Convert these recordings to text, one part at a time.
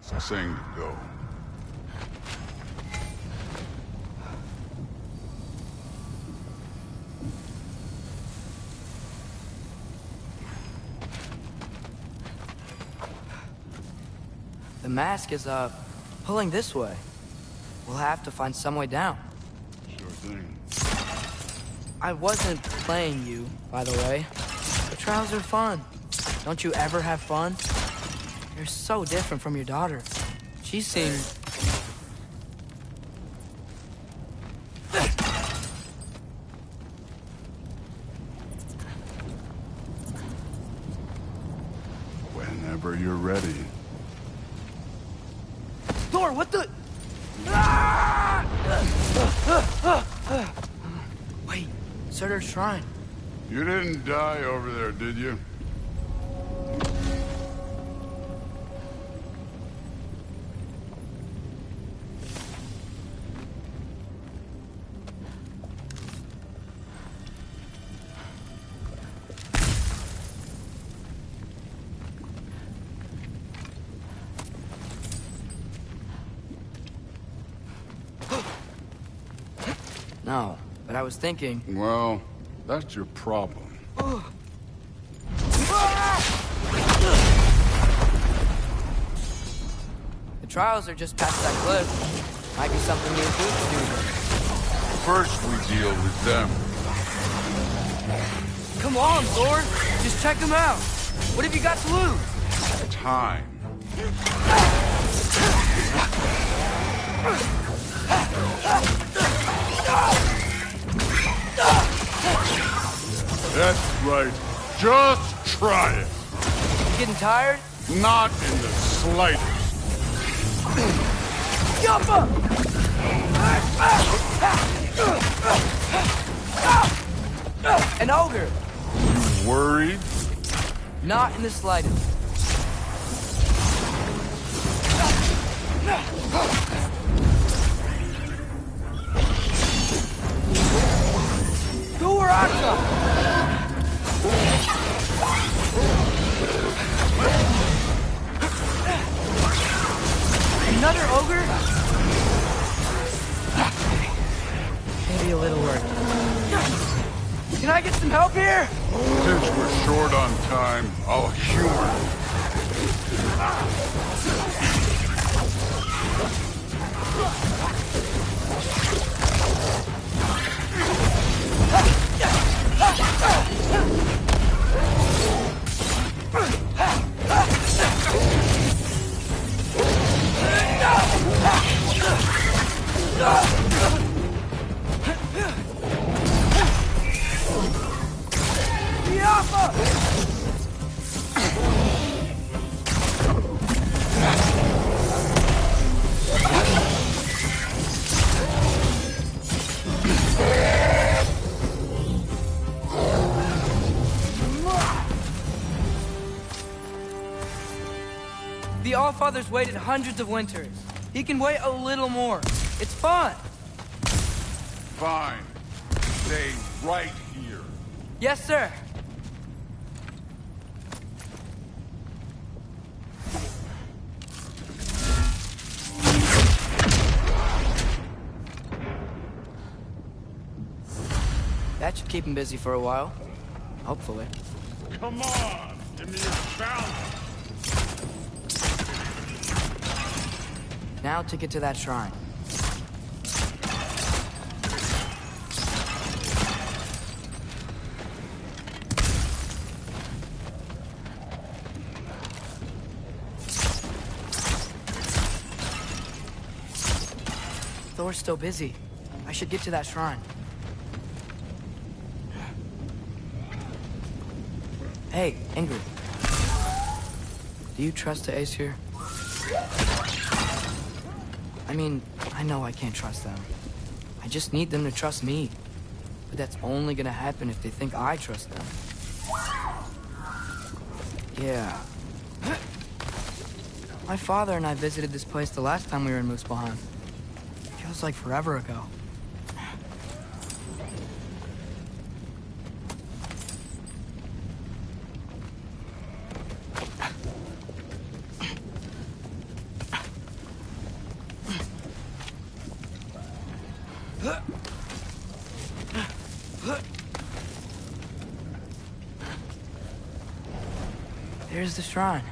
Saying to go. The mask is, pulling this way. We'll have to find some way down. Sure thing. I wasn't playing you, by the way. The trials are fun. Don't you ever have fun? You're so different from your daughter. She seems... Whenever you're ready. Thor, what the... Wait, Surtur's shrine. You didn't die over there, did you? No, but I was thinking... Well, that's your problem. The trials are just past that cliff. Might be something you and Duke can do. First we deal with them. Come on, Thor! Just check them out! What have you got to lose? Time. That's right. Just try it. You getting tired? Not in the slightest. Yappa! An ogre! You worried? Not in the slightest. Go where I come! Another ogre? Maybe a little work. Can I get some help here? Since we're short on time, I'll humor The Allfather's waited hundreds of winters. He can wait a little more. It's fun. Fine. Stay right here. Yes, sir. That should keep him busy for a while. Hopefully. Come on! Give me a challenge! Now to get to that shrine. Thor's still busy. I should get to that shrine. Hey, Ingrid. Do you trust the Ace here? I mean, I know I can't trust them. I just need them to trust me. But that's only gonna happen if they think I trust them. Yeah. My father and I visited this place the last time we were in Muspelheim. Feels like forever ago. There's the shrine.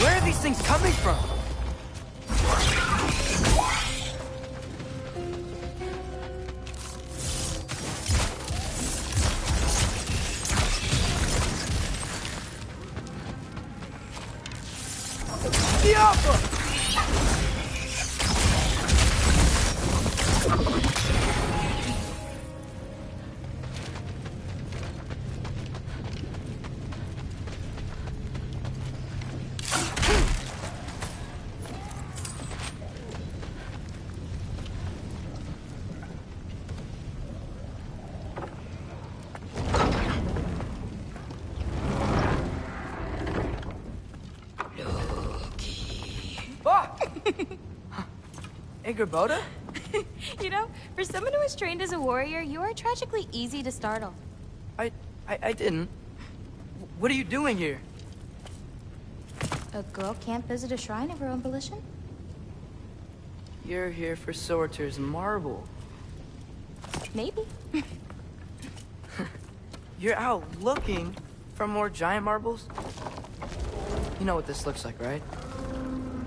Where are these things coming from? Boda? You know, for someone who was trained as a warrior, you are tragically easy to startle. I didn't. What are you doing here? A girl can't visit a shrine of her own volition? You're here for Sorter's marble. Maybe. You're out looking for more giant marbles? You know what this looks like, right?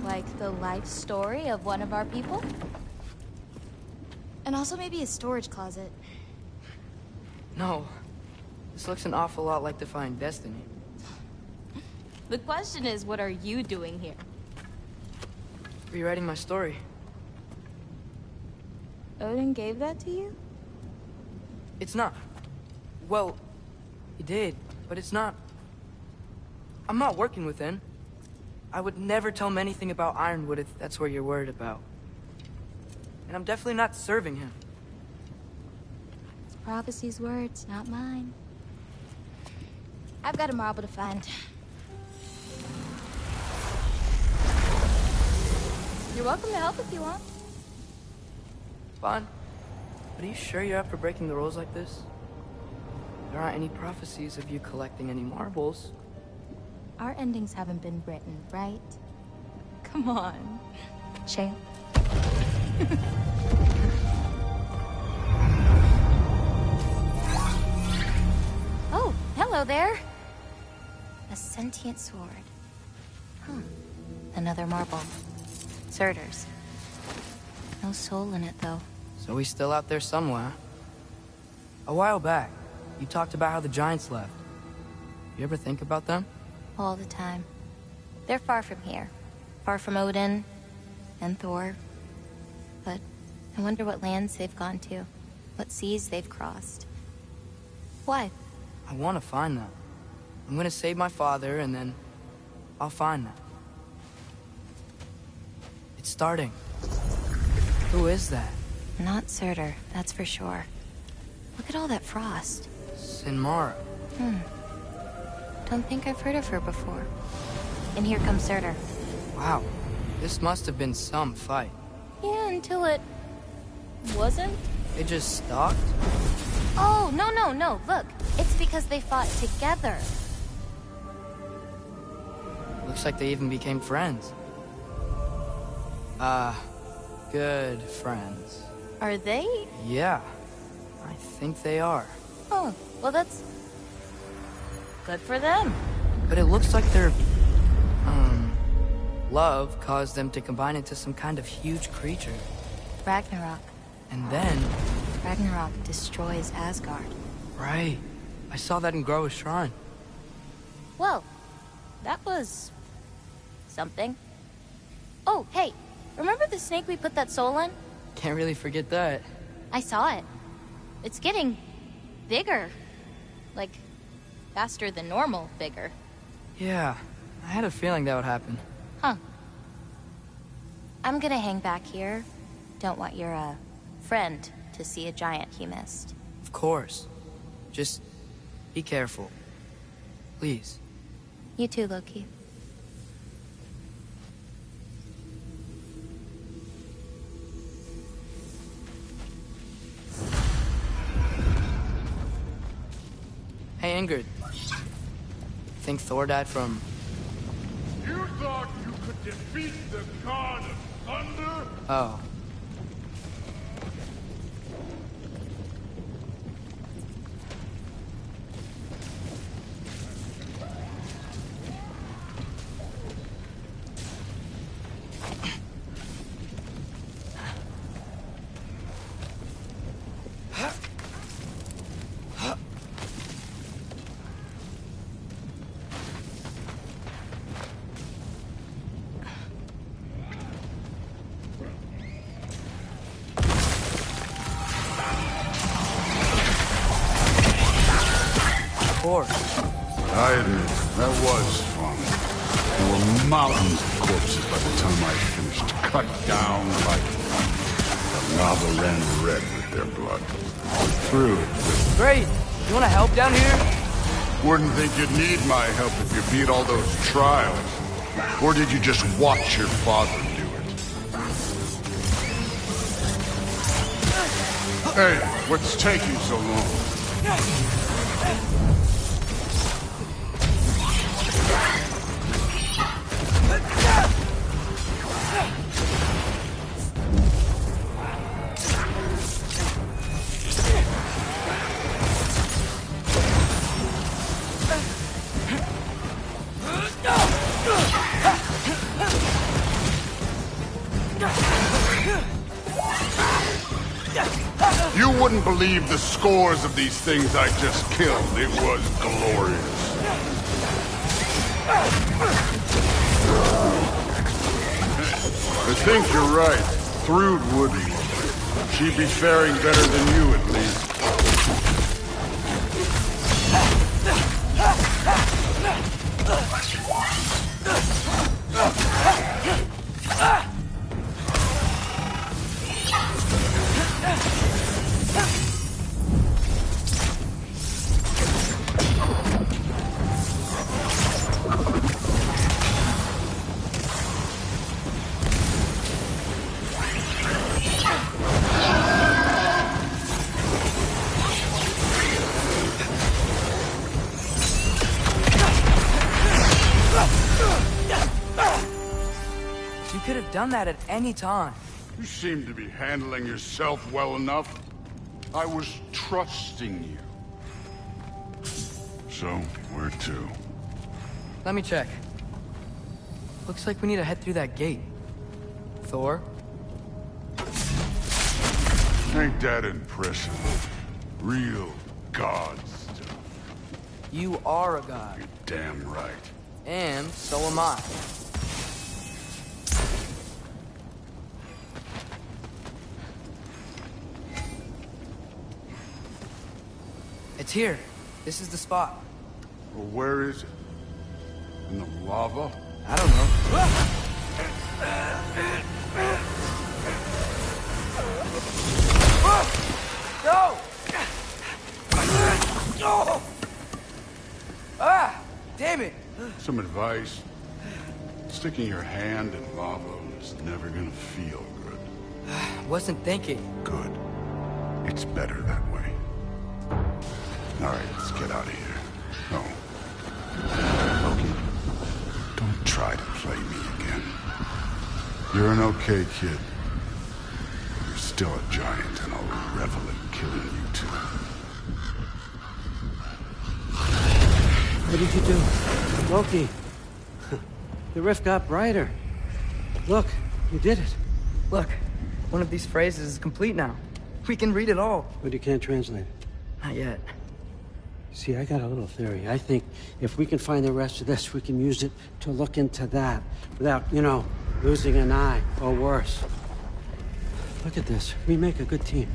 Like the life story of one of our people? And also maybe a storage closet. No. This looks an awful lot like Defying Destiny. The question is, what are you doing here? Rewriting my story. Odin gave that to you? It's not. Well, he did, but it's not. I'm not working with him. I would never tell him anything about Ironwood if that's what you're worried about. And I'm definitely not serving him. It's Prophecy's words, not mine. I've got a marble to find. You're welcome to help if you want. Fine. But are you sure you're up for breaking the rules like this? There aren't any prophecies of you collecting any marbles. Our endings haven't been written, right? Come on, champ. Oh, hello there. A sentient sword. Huh. Another marble. Surtur's. No soul in it, though. So he's still out there somewhere. A while back, you talked about how the giants left. You ever think about them? All the time. They're far from here. Far from Odin and Thor. But I wonder what lands they've gone to. What seas they've crossed. Why? I want to find them. I'm gonna save my father, and then I'll find them. It's starting. Who is that? Not Surtur, that's for sure. Look at all that frost. Sinmara. Don't think I've heard of her before. And here comes Surtur. Wow. This must have been some fight. Yeah, until it... wasn't? They just stalked? Oh, no. Look, it's because they fought together. Looks like they even became friends. Good friends. Are they? Yeah. I think they are. Oh, well that's... good for them. But it looks like their... love caused them to combine into some kind of huge creature. Ragnarok. And then... Ragnarok destroys Asgard. Right. I saw that in Groa's shrine. Well, that was... something. Oh, hey, remember the snake we put that soul in? Can't really forget that. I saw it. It's getting... bigger. Like, faster than normal bigger. Yeah, I had a feeling that would happen. Huh. I'm gonna hang back here. Don't want your, friend to see a giant he missed. Of course. Just be careful. Please. You too, Loki. Hey, Ingrid. Think Thor died from... You thought you could defeat the god of thunder? Oh. I admit, that was fun. There were mountains of corpses by the time I finished, cut down like the lava ran red with their blood. Through. Great! You wanna help down here? Wouldn't think you'd need my help if you beat all those trials. Or did you just watch your father do it? Hey, what's taking so long? You wouldn't believe the scores of these things I just killed. It was glorious. I think you're right. Thrud wouldn't. She'd be faring better than you, at least. You could have done that at any time. You seem to be handling yourself well enough. I was trusting you. So, where to? Let me check. Looks like we need to head through that gate. Thor? Ain't that impressive? Real god stuff. You are a god. You're damn right. And so am I. It's here. This is the spot. Well, where is it? In the lava? I don't know. No! No! Ah! Damn it! Some advice. Sticking your hand in lava is never gonna feel good. Wasn't thinking. Good. It's better that way. All right, let's get out of here. No. Loki, don't try to play me again. You're an okay kid. You're still a giant, and I'll revel in killing you too. What did you do? Loki. The rift got brighter. Look, you did it. Look, one of these phrases is complete now. We can read it all. But you can't translate it. Not yet. See, I got a little theory. I think if we can find the rest of this, we can use it to look into that without, you know, losing an eye or worse. Look at this. We make a good team.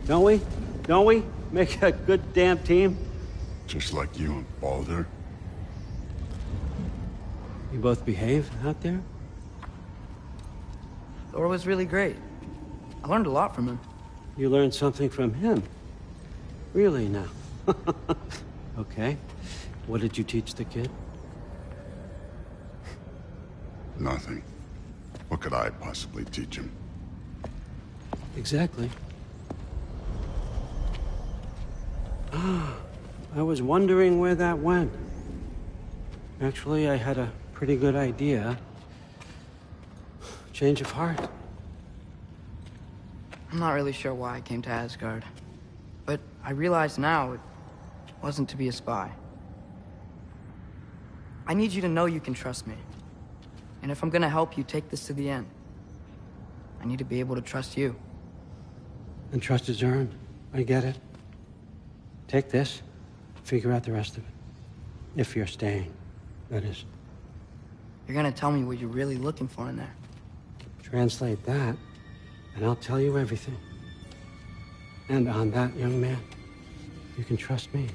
Don't we? Don't we? Make a good damn team? Just like you and Baldur. You both behave out there? Thor was really great. I learned a lot from him. You learned something from him? Really now? Okay. What did you teach the kid? Nothing. What could I possibly teach him? Exactly. Ah, I was wondering where that went. Actually, I had a pretty good idea. Change of heart. I'm not really sure why I came to Asgard. But I realize now it wasn't to be a spy. I need you to know you can trust me. And if I'm gonna help you take this to the end, I need to be able to trust you. And trust is earned. I get it. Take this, figure out the rest of it. If you're staying, that is. You're gonna tell me what you're really looking for in there. Translate that, and I'll tell you everything. And on that, young man, you can trust me.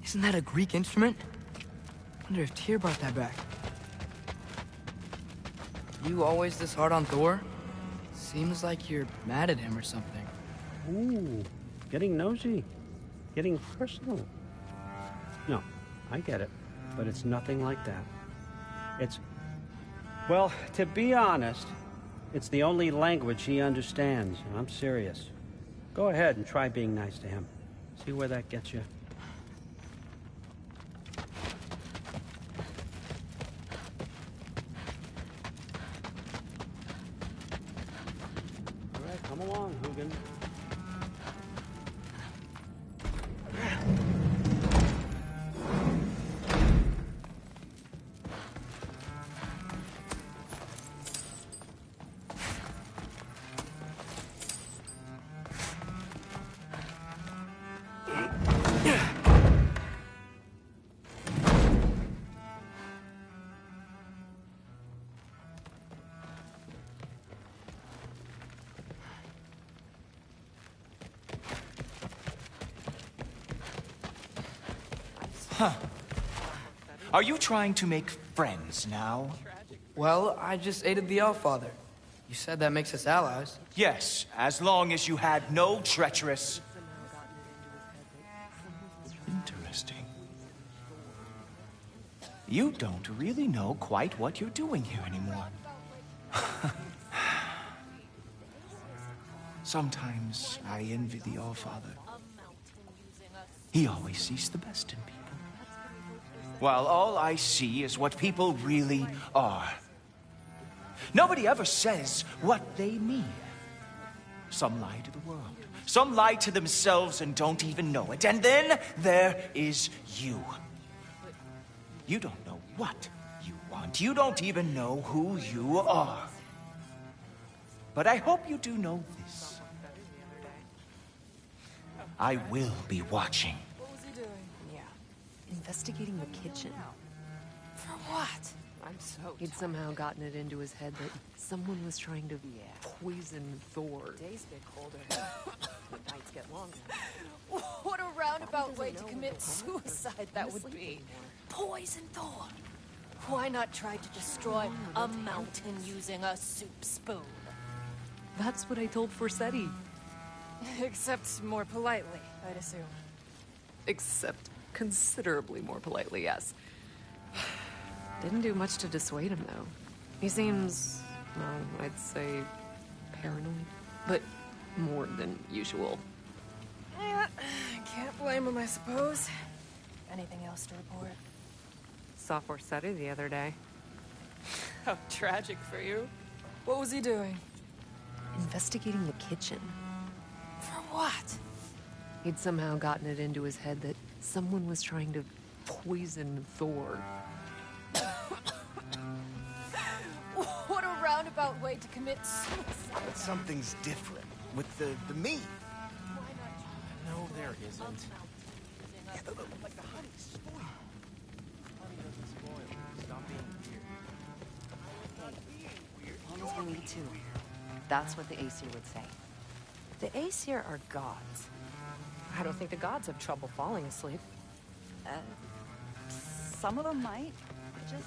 Isn't that a Greek instrument? Wonder if Tyr brought that back. You always this hard on Thor? Seems like you're mad at him or something. Ooh, getting nosy. Getting personal. No, I get it. But it's nothing like that. It's... Well, to be honest, it's the only language he understands, and I'm serious. Go ahead and try being nice to him. See where that gets you. All right, come along, Hugin. Huh. Are you trying to make friends now? Well, I just aided the Allfather. You said that makes us allies. Yes, as long as you had no treacherous... Interesting. You don't really know quite what you're doing here anymore. Sometimes I envy the Allfather. He always sees the best in people. While all I see is what people really are. Nobody ever says what they mean. Some lie to the world. Some lie to themselves and don't even know it. And then there is you. You don't know what you want. You don't even know who you are. But I hope you do know this. I will be watching. What was he doing? Yeah. Investigating the kitchen. For what? I'm so He'd somehow gotten it into his head that someone was trying to poison Thor. Days get colder. The nights get longer. What a roundabout way to commit suicide that would be. Poison Thor. Why not try to destroy a mountain using a soup spoon? That's what I told Forsetti. Except more politely, I'd assume. Except considerably more politely, yes. Didn't do much to dissuade him, though. He seems, well, I'd say paranoid, but more than usual. Yeah, can't blame him, I suppose. Anything else to report? Saw Forsetti the other day. How tragic for you. What was he doing? Investigating the kitchen. For what? He'd somehow gotten it into his head that someone was trying to poison Thor. What a roundabout way to commit suicide. But something's different with the meat. No, there isn't. Like the honey spoiled. Honey doesn't spoil. Stop being weird. Almost for me too. That's what the Aesir would say. The Aesir are gods. I don't think the gods have trouble falling asleep. Some of them might. I just...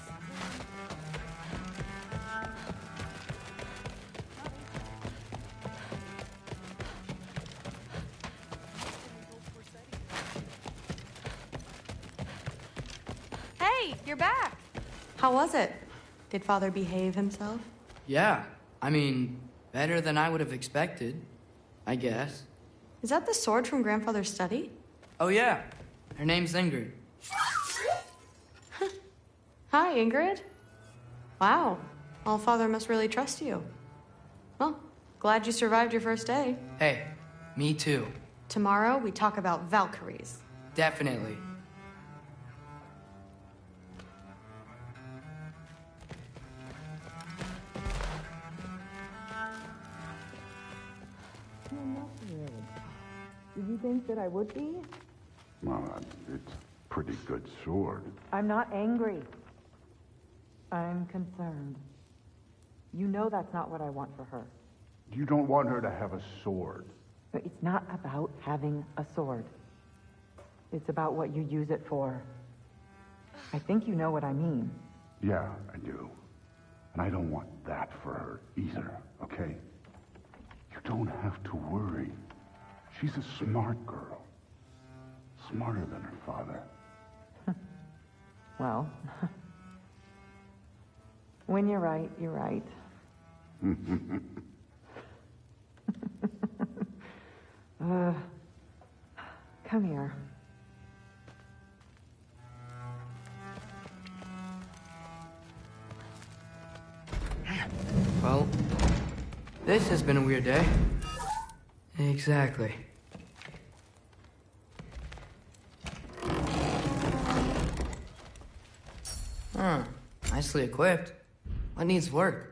Hey, you're back. How was it? Did Father behave himself? Yeah, I mean, better than I would have expected, I guess. Is that the sword from Grandfather's study? Oh yeah, her name's Ingrid. Hi, Ingrid. Wow, All-Father must really trust you. Well, glad you survived your first day. Hey, me too. Tomorrow, we talk about Valkyries. Definitely. Did you think that I would be? Well, it's a pretty good sword. I'm not angry. I'm concerned. You know that's not what I want for her. You don't want her to have a sword. But it's not about having a sword. It's about what you use it for. I think you know what I mean. Yeah, I do. And I don't want that for her either, okay? You don't have to worry. She's a smart girl. Smarter than her father. Well, when you're right, you're right. Come here. Well, this has been a weird day. Exactly. Huh. Nicely equipped. What needs work?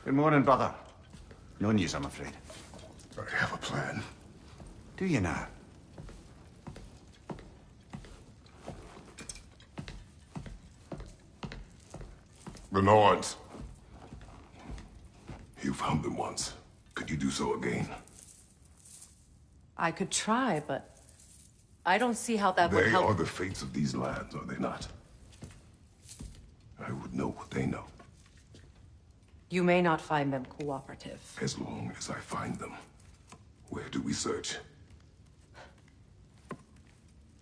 Good morning, brother. No news, I'm afraid. I have a plan. Do you now? The Norns. You found them once. Could you do so again? I could try, but I don't see how that would help. They are the fates of these lands, are they not? I would know what they know. You may not find them cooperative. As long as I find them. Where do we search?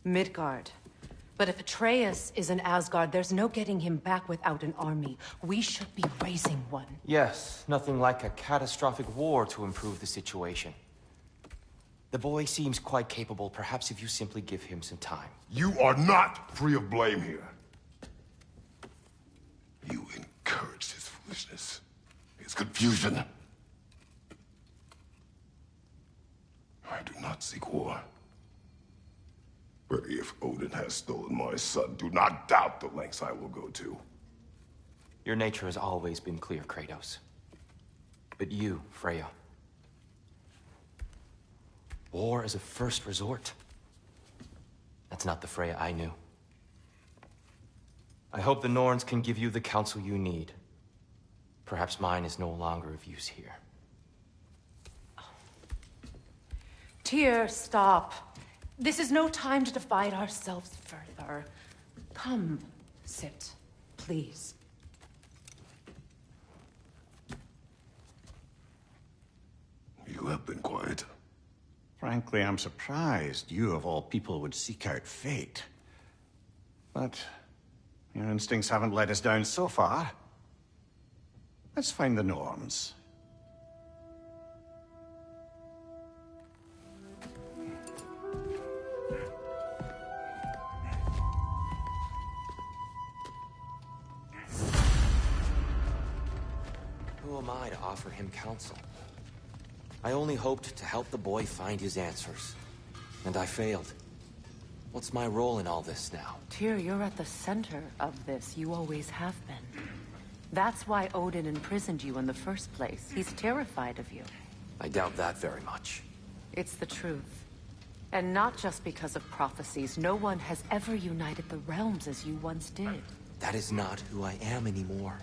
Midgard. But if Atreus is in Asgard, there's no getting him back without an army. We should be raising one. Yes, nothing like a catastrophic war to improve the situation. The boy seems quite capable. Perhaps if you simply give him some time. You are not free of blame here. You encouraged his foolishness, his confusion. I do not seek war. But if Odin has stolen my son, do not doubt the lengths I will go to. Your nature has always been clear, Kratos. But you, Freya. War as a first resort. That's not the Freya I knew. I hope the Norns can give you the counsel you need. Perhaps mine is no longer of use here. Tyr, stop. This is no time to divide ourselves further. Come, sit, please. You have been quiet. Frankly, I'm surprised you of all people would seek out fate. But your instincts haven't let us down so far. Let's find the Norns. Who am I to offer him counsel? I only hoped to help the boy find his answers. And I failed. What's my role in all this now? Tyr, you're at the center of this. You always have been. That's why Odin imprisoned you in the first place. He's terrified of you. I doubt that very much. It's the truth. And not just because of prophecies. No one has ever united the realms as you once did. That is not who I am anymore.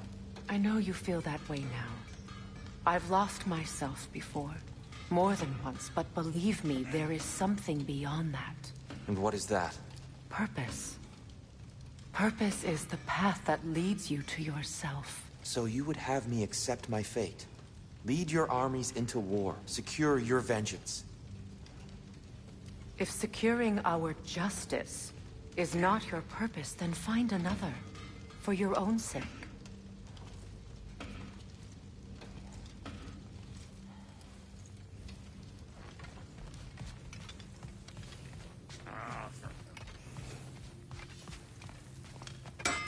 I know you feel that way now. I've lost myself before. More than once, but believe me, there is something beyond that. And what is that? Purpose. Purpose is the path that leads you to yourself. So you would have me accept my fate? Lead your armies into war, secure your vengeance. If securing our justice is not your purpose, then find another. For your own sake.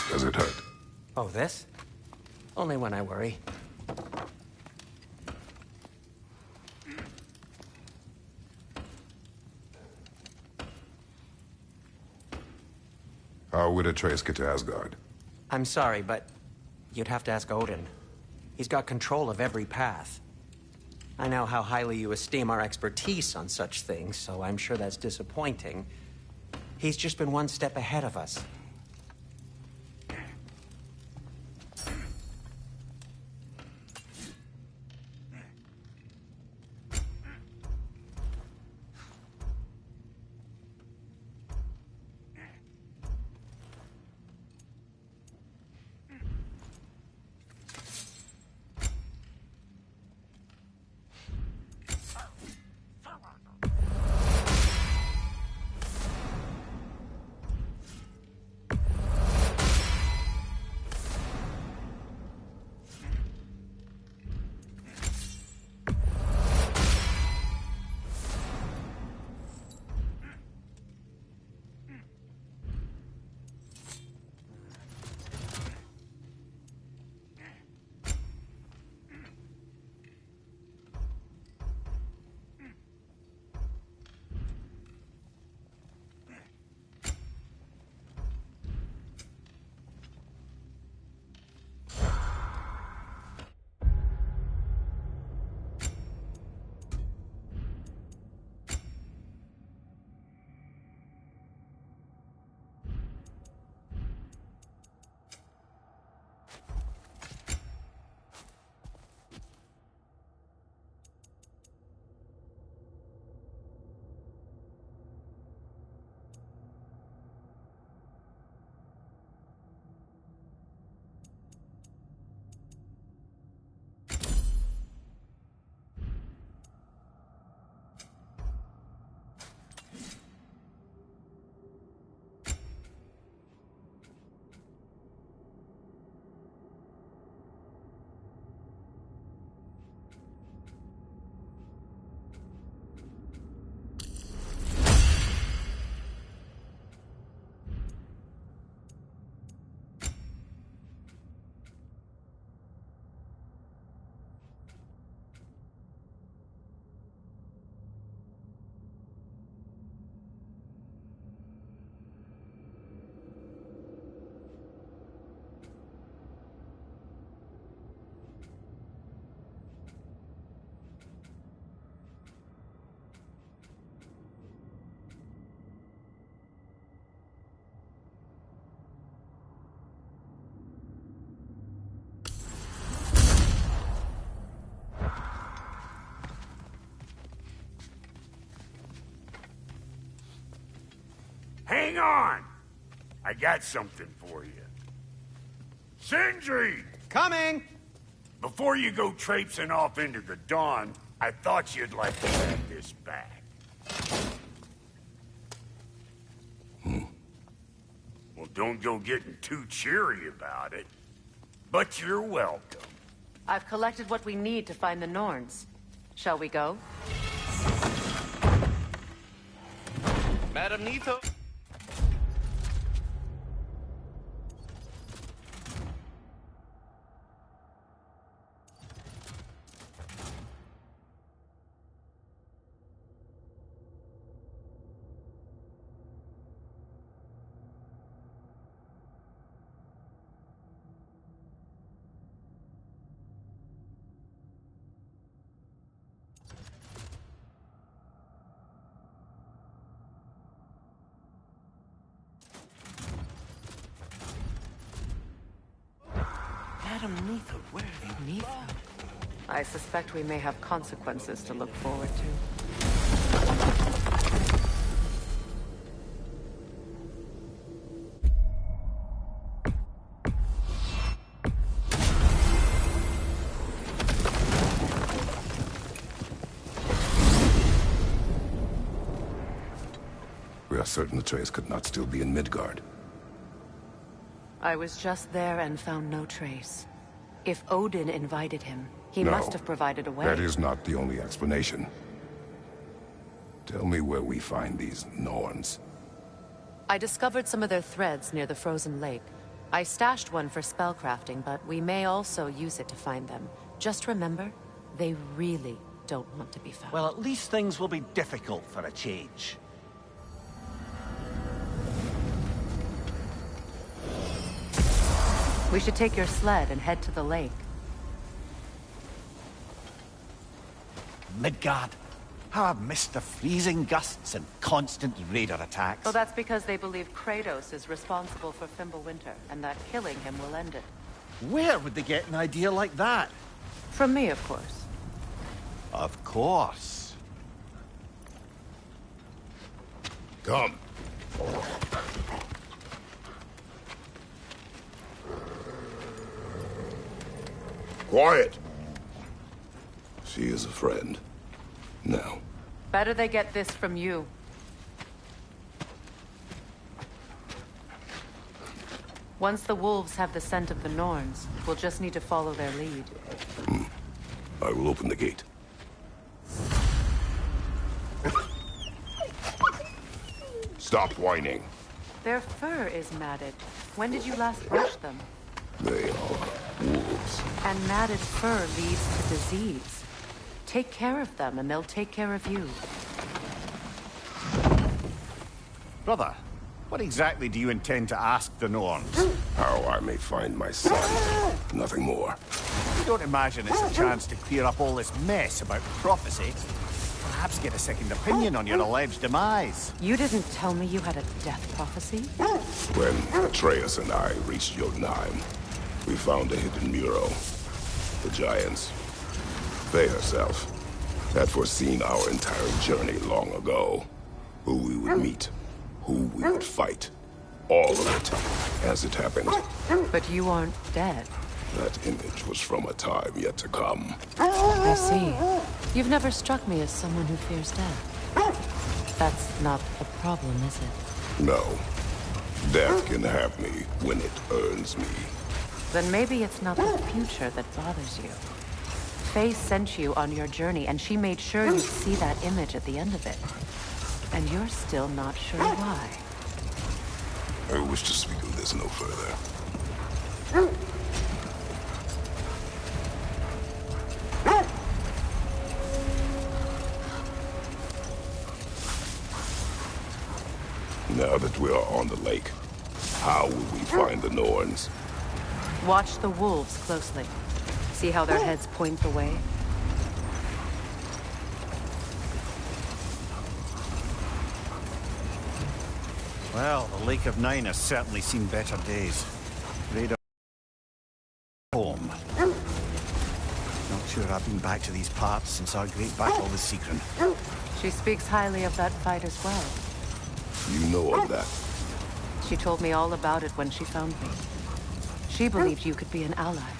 Does it hurt? Oh, this? Only when I worry. How would Atreus get to Asgard? I'm sorry, but you'd have to ask Odin. He's got control of every path. I know how highly you esteem our expertise on such things, so I'm sure that's disappointing. He's just been one step ahead of us. Hang on! I got something for you. Sindri! Coming! Before you go traipsing off into the dawn, I thought you'd like to have this back. Well, don't go getting too cheery about it. But you're welcome. I've collected what we need to find the Norns. Shall we go? Madam Nito. Madam Nito, where are you, Nito? I suspect we may have consequences to look forward to. We are certain the trace could not still be in Midgard. I was just there and found no trace. If Odin invited him, he No, must have provided a way. That is not the only explanation. Tell me where we find these Norns. I discovered some of their threads near the frozen lake. I stashed one for spellcrafting, but we may also use it to find them. Just remember, they really don't want to be found. Well, at least things will be difficult for a change. We should take your sled and head to the lake. Midgard. How I've missed the freezing gusts and constant raider attacks. Well, that's because they believe Kratos is responsible for Fimbulwinter, and that killing him will end it. Where would they get an idea like that? From me, of course. Of course. Come. Quiet! She is a friend. Now. Better they get this from you. Once the wolves have the scent of the Norns, we'll just need to follow their lead. I will open the gate. Stop whining. Their fur is matted. When did you last brush them? They are wolves. And matted fur leads to disease. Take care of them, and they'll take care of you. Brother, what exactly do you intend to ask the Norns? How I may find my son. Nothing more. You don't imagine it's a chance to clear up all this mess about prophecy? Perhaps get a second opinion on your alleged demise. You didn't tell me you had a death prophecy? When Atreus and I reached Jotunheim, we found a hidden mural. The Giants, they herself, had foreseen our entire journey long ago. Who we would meet, who we would fight. All of it, as it happened. But you aren't dead. That image was from a time yet to come. I see. You've never struck me as someone who fears death. That's not a problem, is it? No. Death can have me when it earns me. Then maybe it's not the future that bothers you. Faye sent you on your journey, and she made sure you'd see that image at the end of it. And you're still not sure why. I wish to speak of this no further. Now that we are on the lake, how will we find the Norns? Watch the wolves closely. See how their heads point the way? Well, the Lake of Nine has certainly seen better days. Raider home. Not sure I've been back to these parts since our great battle with Sigrun. She speaks highly of that fight as well. You know of that? She told me all about it when she found me. She believed you could be an ally.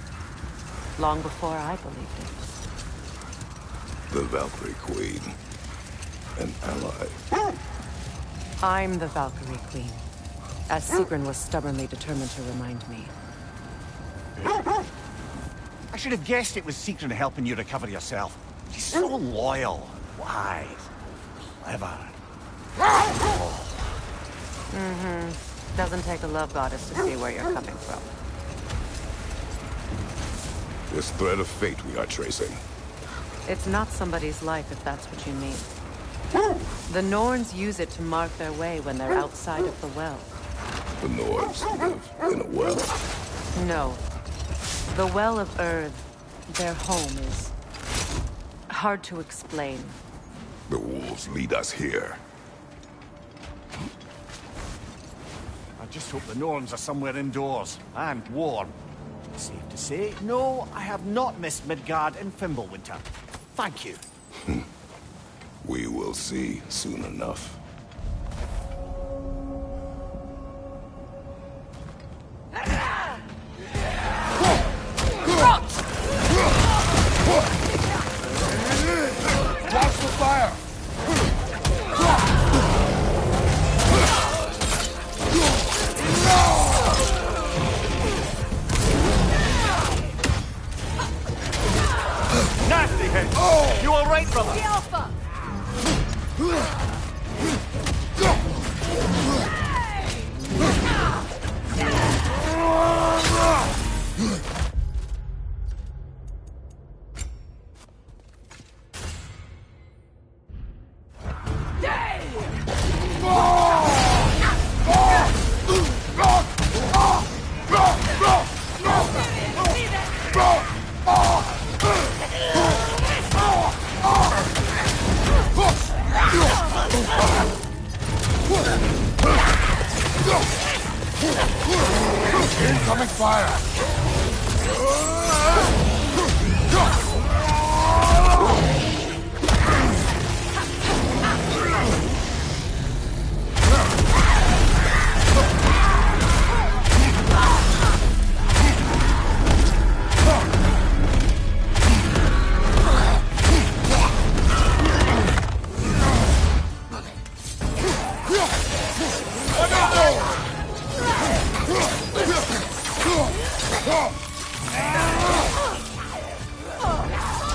Long before I believed it. The Valkyrie Queen. An ally. I'm the Valkyrie Queen, as Sigrun was stubbornly determined to remind me. I should have guessed it was Sigrun helping you recover yourself. She's so loyal, wise, clever. Doesn't take a love goddess to see where you're coming from. This thread of fate we are tracing. It's not somebody's life, if that's what you mean. The Norns use it to mark their way when they're outside of the well. The Norns live in a well. No. The Well of Earth, their home, is hard to explain. The wolves lead us here. I just hope the Norns are somewhere indoors, and warm. Safe to say, no, I have not missed Midgard in Fimbulwinter. Thank you. We will see soon enough. Watch the fire! Nasty hit! You all right, brother? The Alpha! Incoming fire!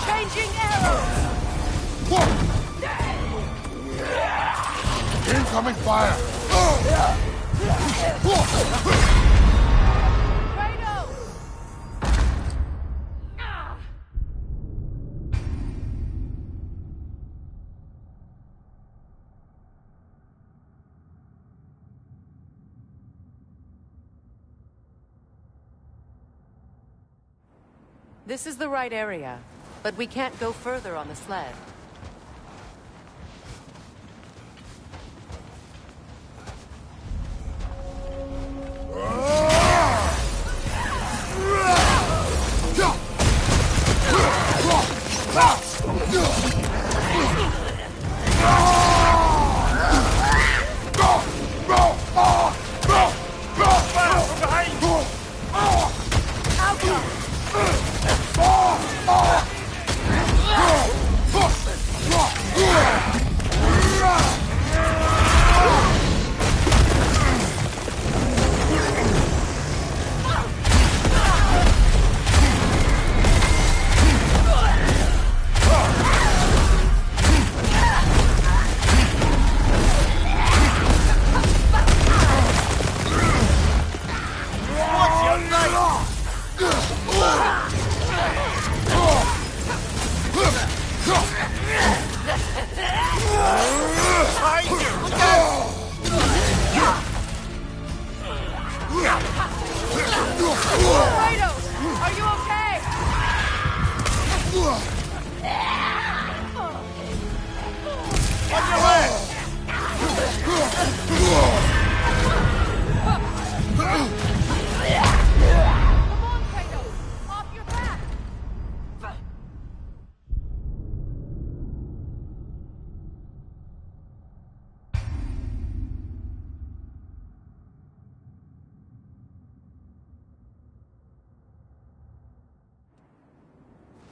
Changing arrows! Incoming fire! This is the right area, but we can't go further on the sled.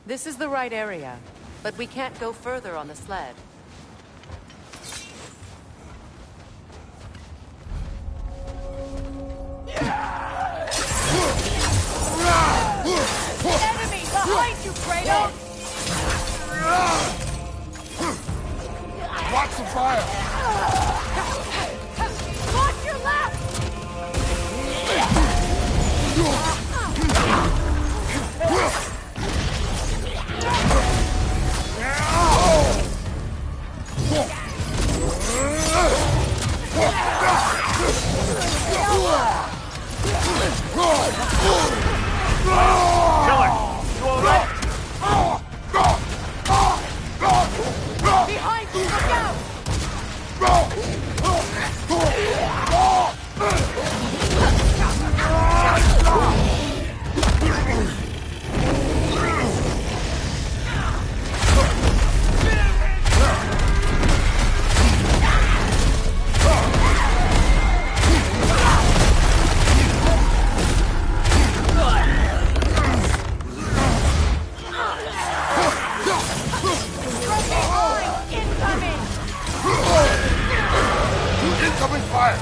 This is the right area, but we can't go further on the sled. Enemy behind you, Kratos! Watch the fire! Watch your left! Killer! You alright? Behind you, look out! Incoming fire!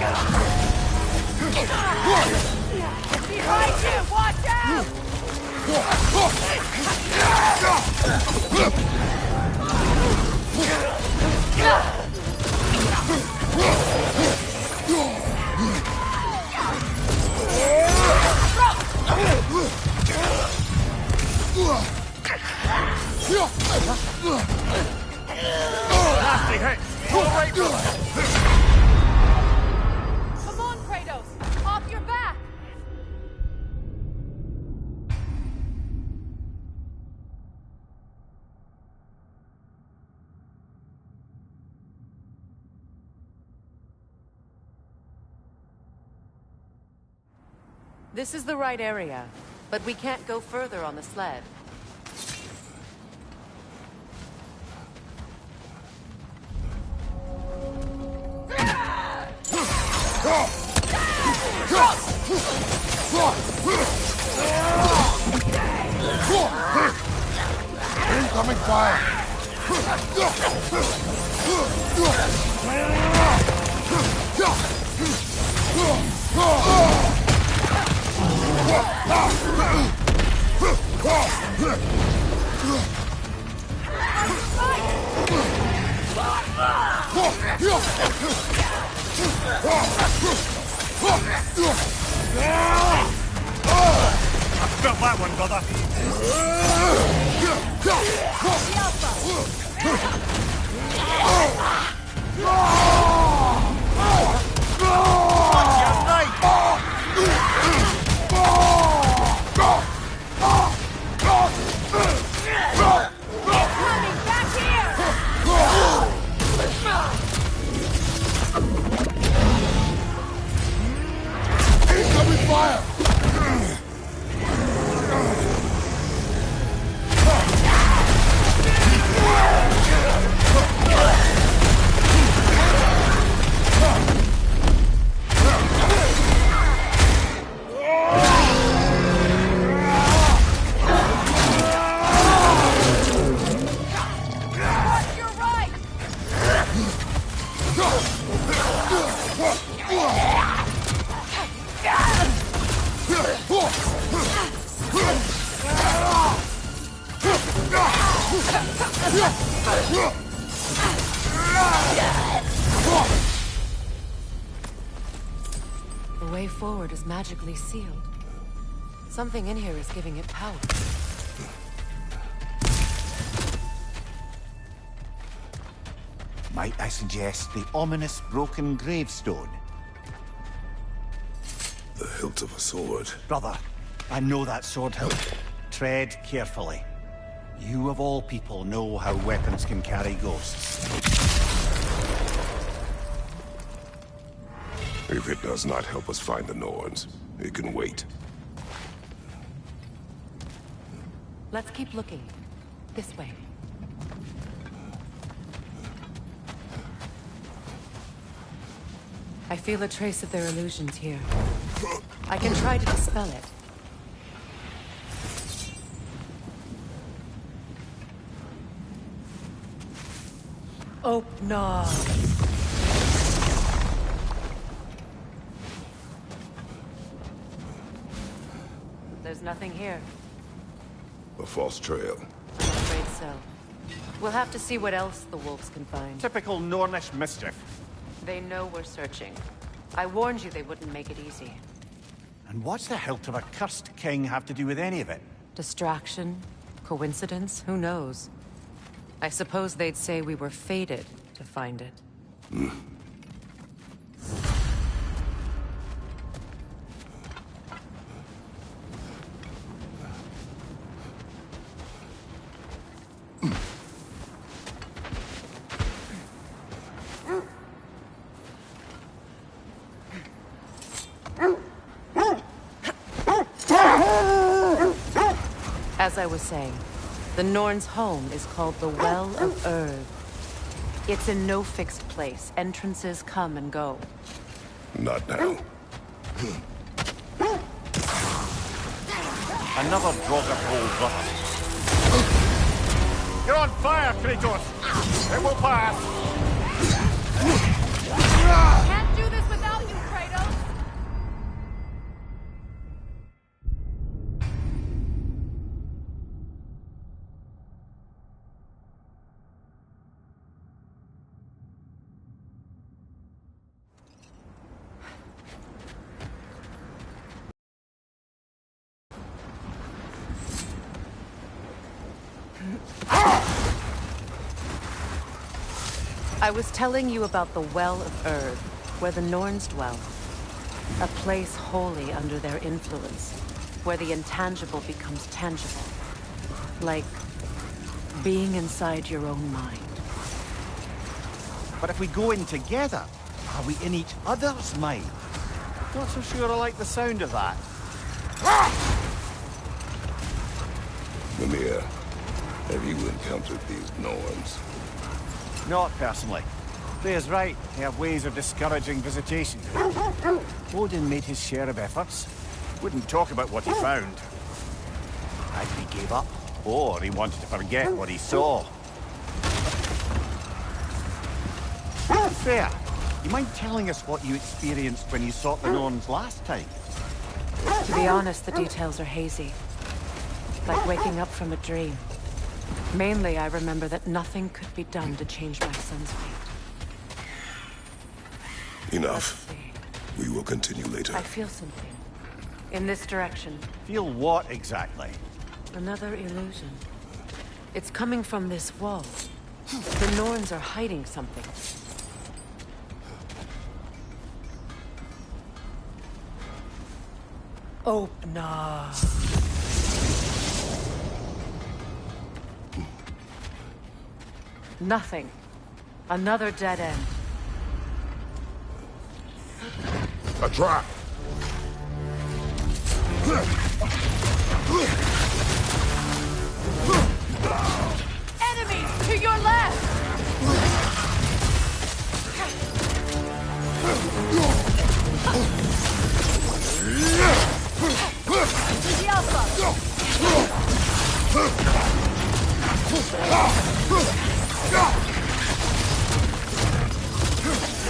Behind you, watch out! Nasty hit! You alright, brother? Come on, Kratos! Off your back! This is the right area, but we can't go further on the sled. Incoming fire! I felt that one, brother. Incoming fire! The way forward is magically sealed. Something in here is giving it power. Might I suggest the ominous broken gravestone? The hilt of a sword. Brother, I know that sword hilt. Tread carefully. You of all people know how weapons can carry ghosts. If it does not help us find the Norns, it can wait. Let's keep looking. This way. I feel a trace of their illusions here. I can try to dispel it. Oh, no. There's nothing here. A false trail. I'm afraid so. We'll have to see what else the wolves can find. Typical Nornish mischief. They know we're searching. I warned you they wouldn't make it easy. And what's the hilt of a cursed king have to do with any of it? Distraction? Coincidence? Who knows? I suppose they'd say we were fated to find it. As I was saying, the Norn's home is called the Well of Erd. It's in no fixed place. Entrances come and go. Not now. Another Draugr holds up. You're on fire, Kratos! It will pass! Can't do this without you, Kratos! I was telling you about the Well of Erd, where the Norns dwell. A place wholly under their influence, where the intangible becomes tangible. Like being inside your own mind. But if we go in together, are we in each other's mind? Not so sure I like the sound of that. Mimir, have you encountered these Norns? Not personally. Freya's right. They have ways of discouraging visitation. Odin made his share of efforts. Wouldn't talk about what he found. Either he gave up, or he wanted to forget what he saw. Freya, you mind telling us what you experienced when you sought the Norns last time? To be honest, the details are hazy. Like waking up from a dream. Mainly, I remember that nothing could be done to change my son's fate. Enough. We will continue later. I feel something. In this direction. Feel what exactly? Another illusion. It's coming from this wall. The Norns are hiding something. Oh, nah. Nothing. Another dead end. A trap! Enemy! To your left! To the alpha!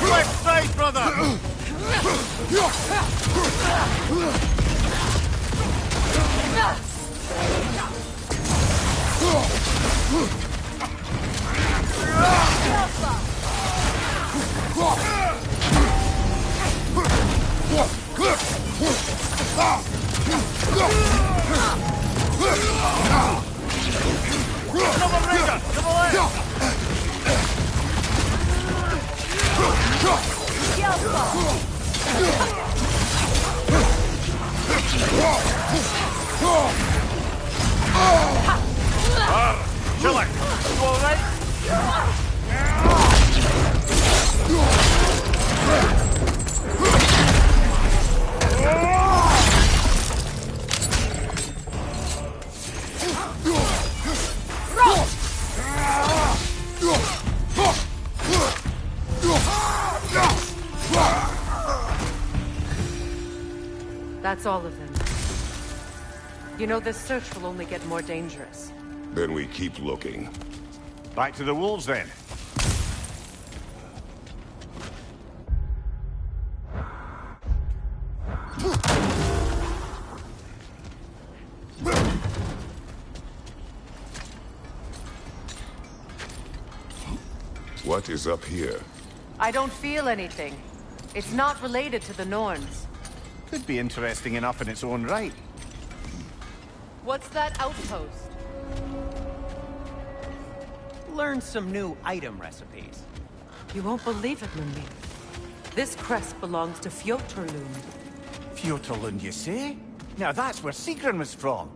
Left side, brother! Kill it! You all right? That's all of them. You know, this search will only get more dangerous. Then we keep looking. Back to the wolves, then. What is up here? I don't feel anything. It's not related to the Norns. Could be interesting enough in its own right. What's that outpost? Learn some new item recipes. You won't believe it, Lundi. This crest belongs to Fjotorlund. Fjotorlund, you say? Now that's where Sigrun was from.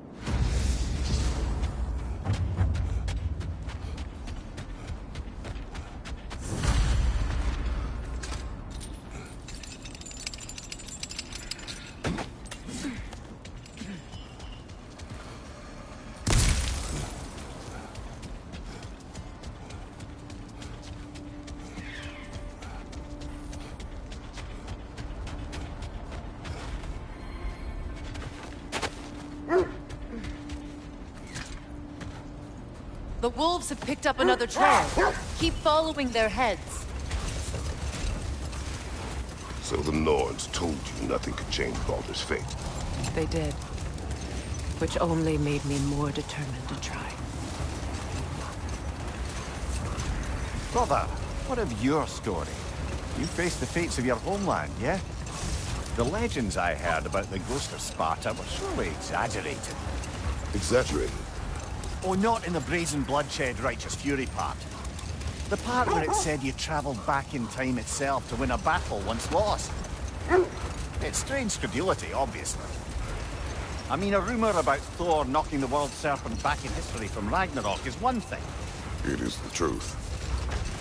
The wolves have picked up another trail. Keep following their heads. So the Norns told you nothing could change Baldur's fate. They did. Which only made me more determined to try. Brother, what of your story? You faced the fates of your homeland, yeah? The legends I heard about the ghost of Sparta were surely exaggerated. Exaggerated? Oh, not in the brazen bloodshed righteous fury part. The part where it said you traveled back in time itself to win a battle once lost. It's strange credulity, obviously. I mean, a rumor about Thor knocking the world serpent back in history from Ragnarok is one thing. It is the truth.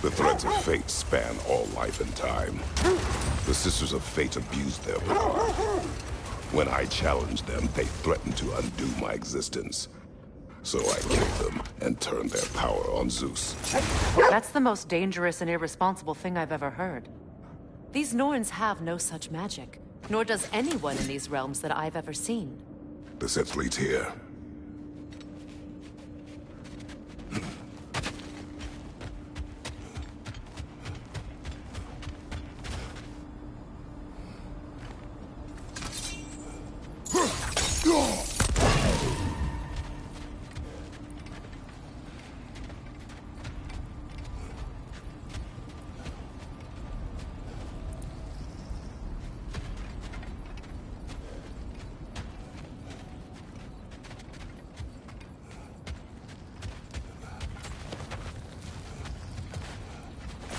The threads of fate span all life and time. The Sisters of Fate abused their power. When I challenged them, they threatened to undo my existence. So I killed them and turned their power on Zeus. That's the most dangerous and irresponsible thing I've ever heard. These Norns have no such magic, nor does anyone in these realms that I've ever seen. The set leads here.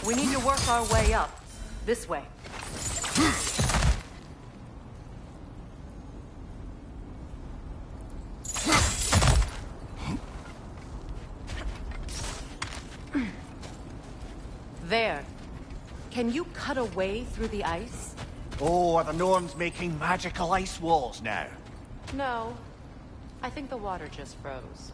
We need to work our way up. This way. There. Can you cut a way through the ice? Oh, are the Norns making magical ice walls now? No. I think the water just froze.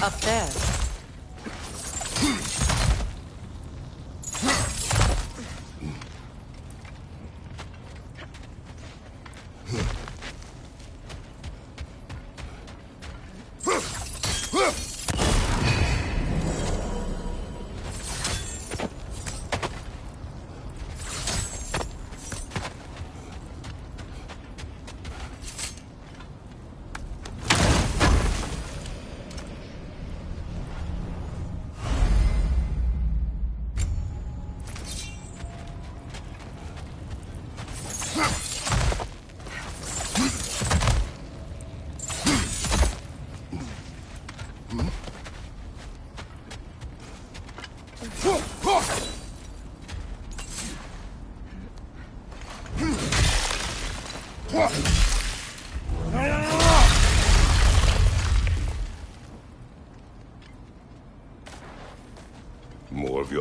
Up there.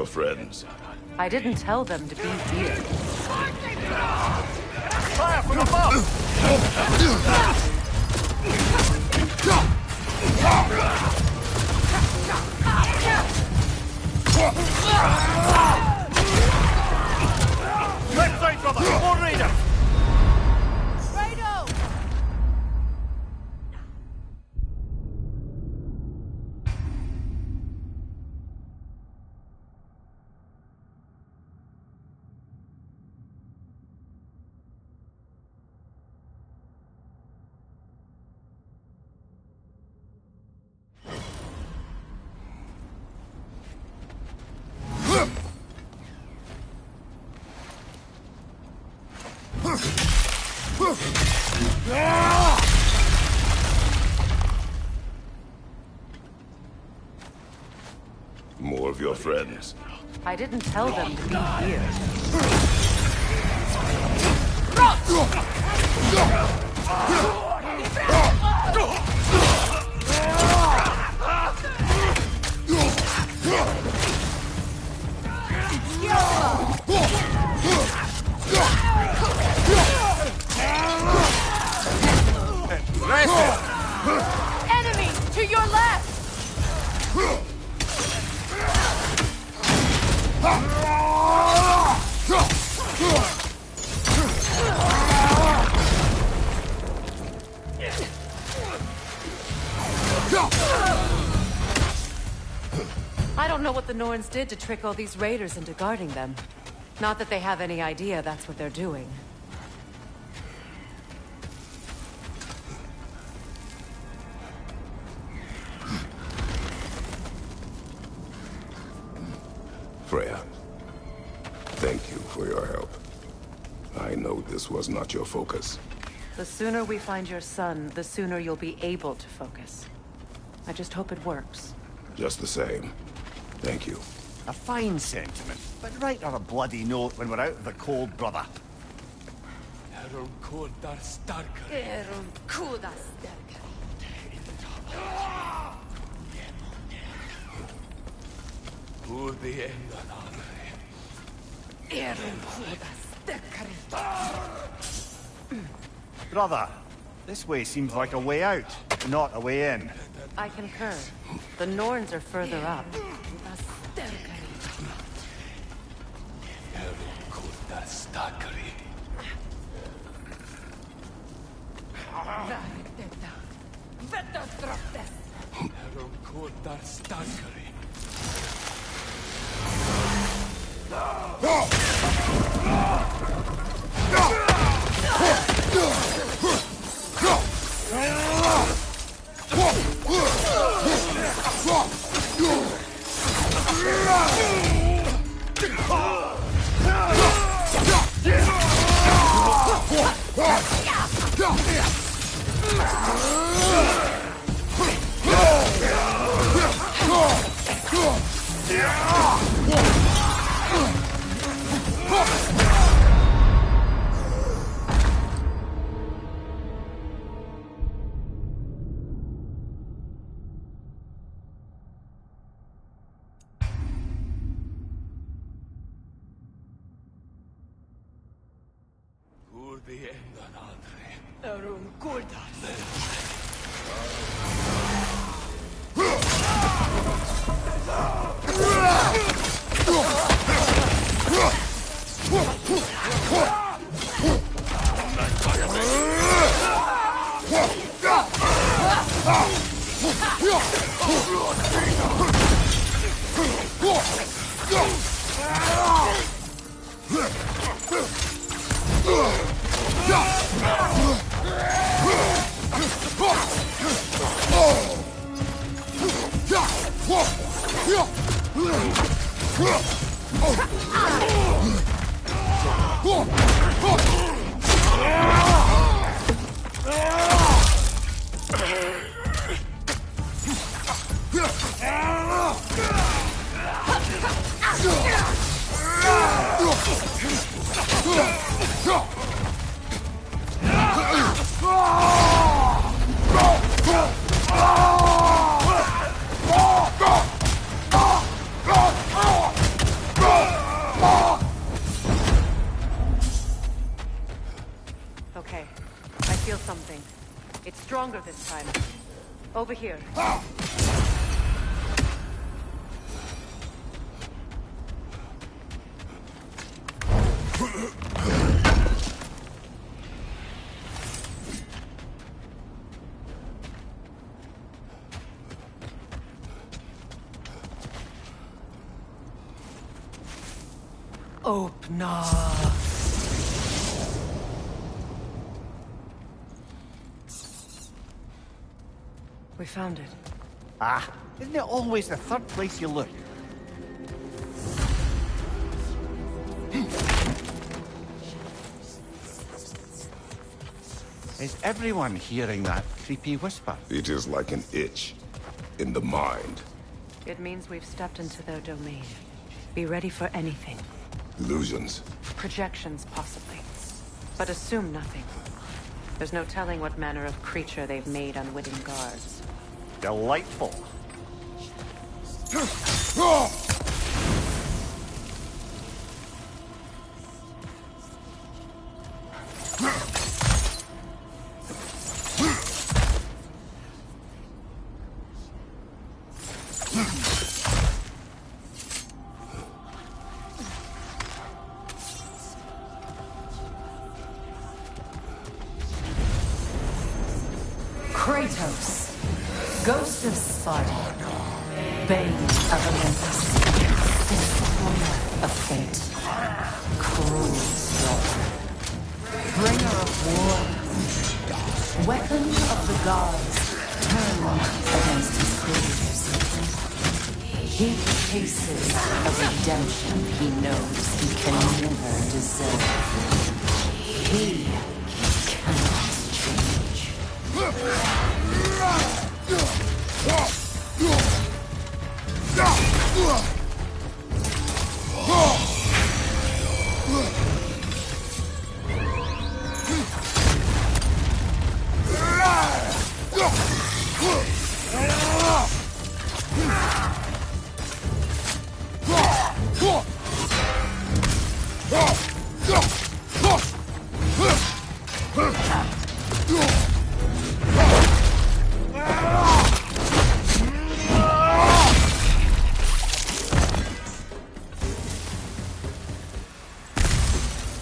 your friends? I didn't tell them to be here. Fire from above! Left side, brother! More raiders! Fredo! More of your friends. I didn't tell them to be here. Enemy to your left! I don't know what the Norns did to trick all these raiders into guarding them. Not that they have any idea that's what they're doing. Freya, thank you for your help. I know this was not your focus. The sooner we find your son, the sooner you'll be able to focus. I just hope it works. Just the same, thank you. A fine sentiment, but write her a bloody note when we're out of the cold, brother. Brother, this way seems like a way out, not a way in. I concur. The Norns are further up. last time. Over here. Open up. We found it. Ah, isn't it always the third place you look? Is everyone hearing that creepy whisper? It is like an itch in the mind. It means we've stepped into their domain. Be ready for anything. Illusions. Projections, possibly. But assume nothing. There's no telling what manner of creature they've made unwitting guards. Delightful. Kratos, Ghost of Sparta, Bane of Olympus, Destroyer of Fate, Cruel Slaughter, Bringer of War, Weapon of the Gods, turned against his creators. He faces a redemption he knows he can never deserve. He cannot change.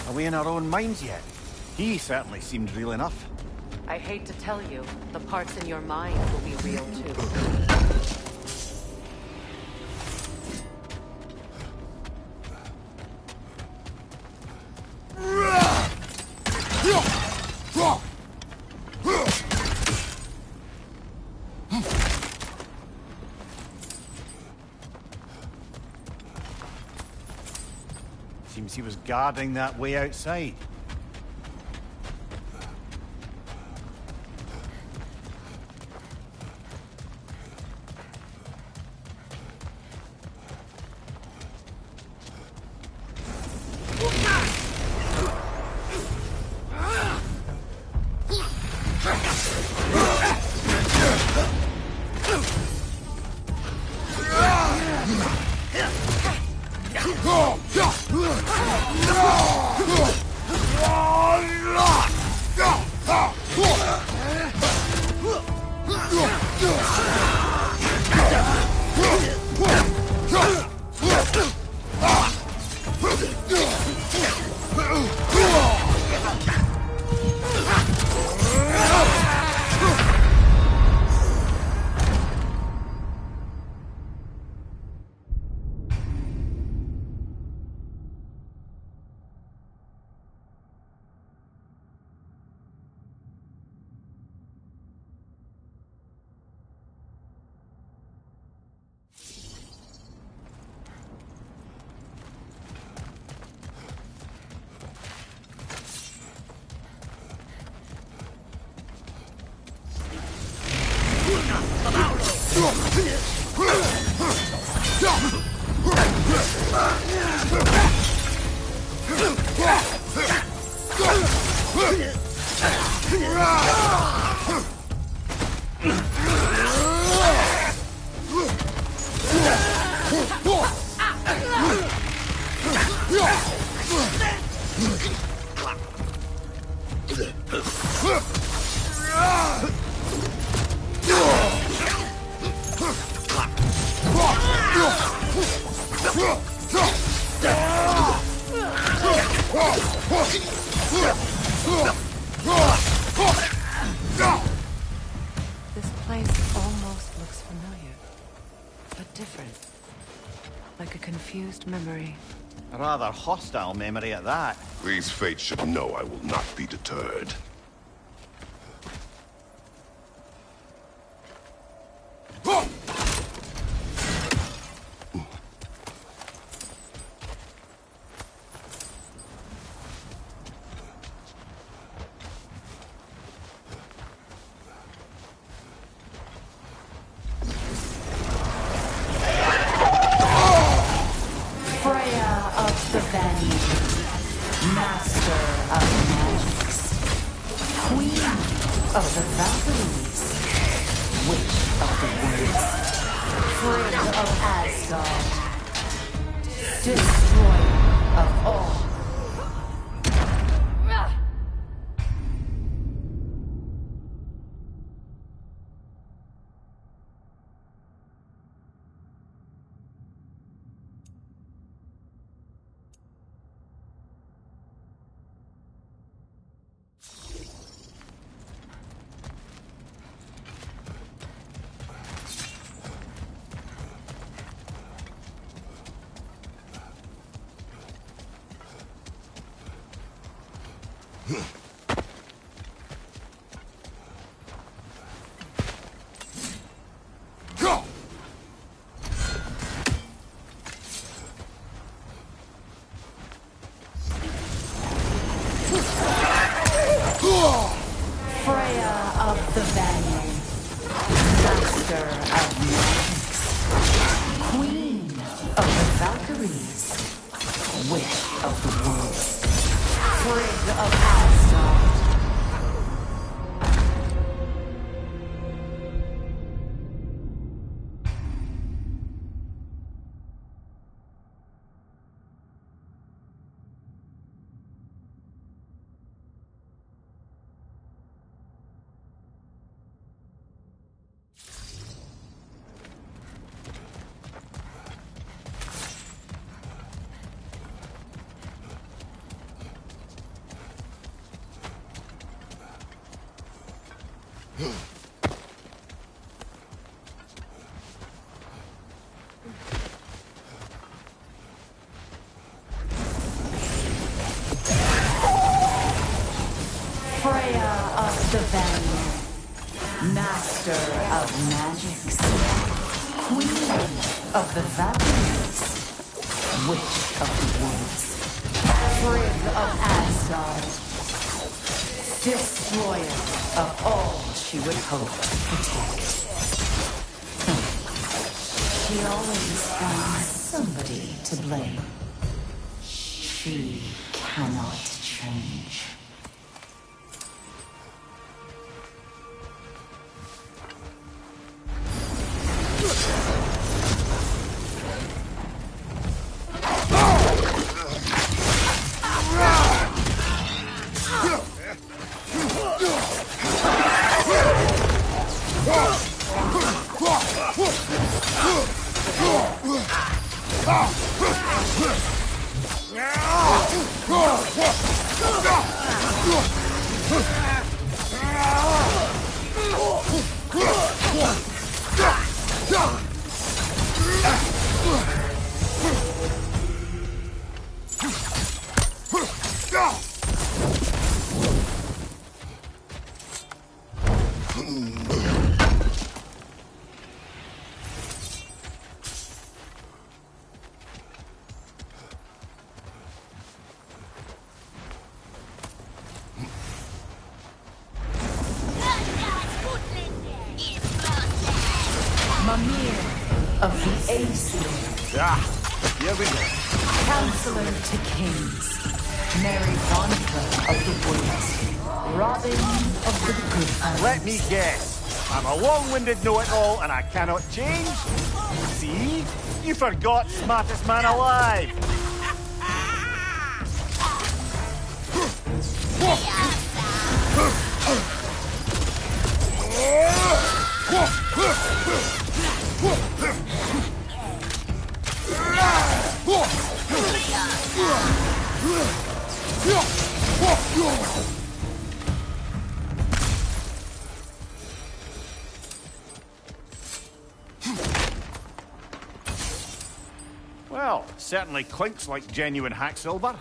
Are we in our own minds yet? He certainly seemed real enough. I hate to tell you, the parts in your mind will be real too. Seems he was guarding that way outside. place almost looks familiar, but different. Like a confused memory. A rather hostile memory at that. These fates should know I will not be deterred. The Vanir, Master of Magics, Queen of the Valkyries, Witch of the Woods, Frigg of Asgard, Destroyer of all she would hope to protect. She always finds somebody to blame. She cannot change. Of the Aesir. Here we go. Counselor to Kings. Mary Wanfa of the Woods. Robin of the Good. Let me guess. I'm a long-winded know-it-all and I cannot change? See? You forgot smartest man alive. Well, certainly clinks like genuine hack silver.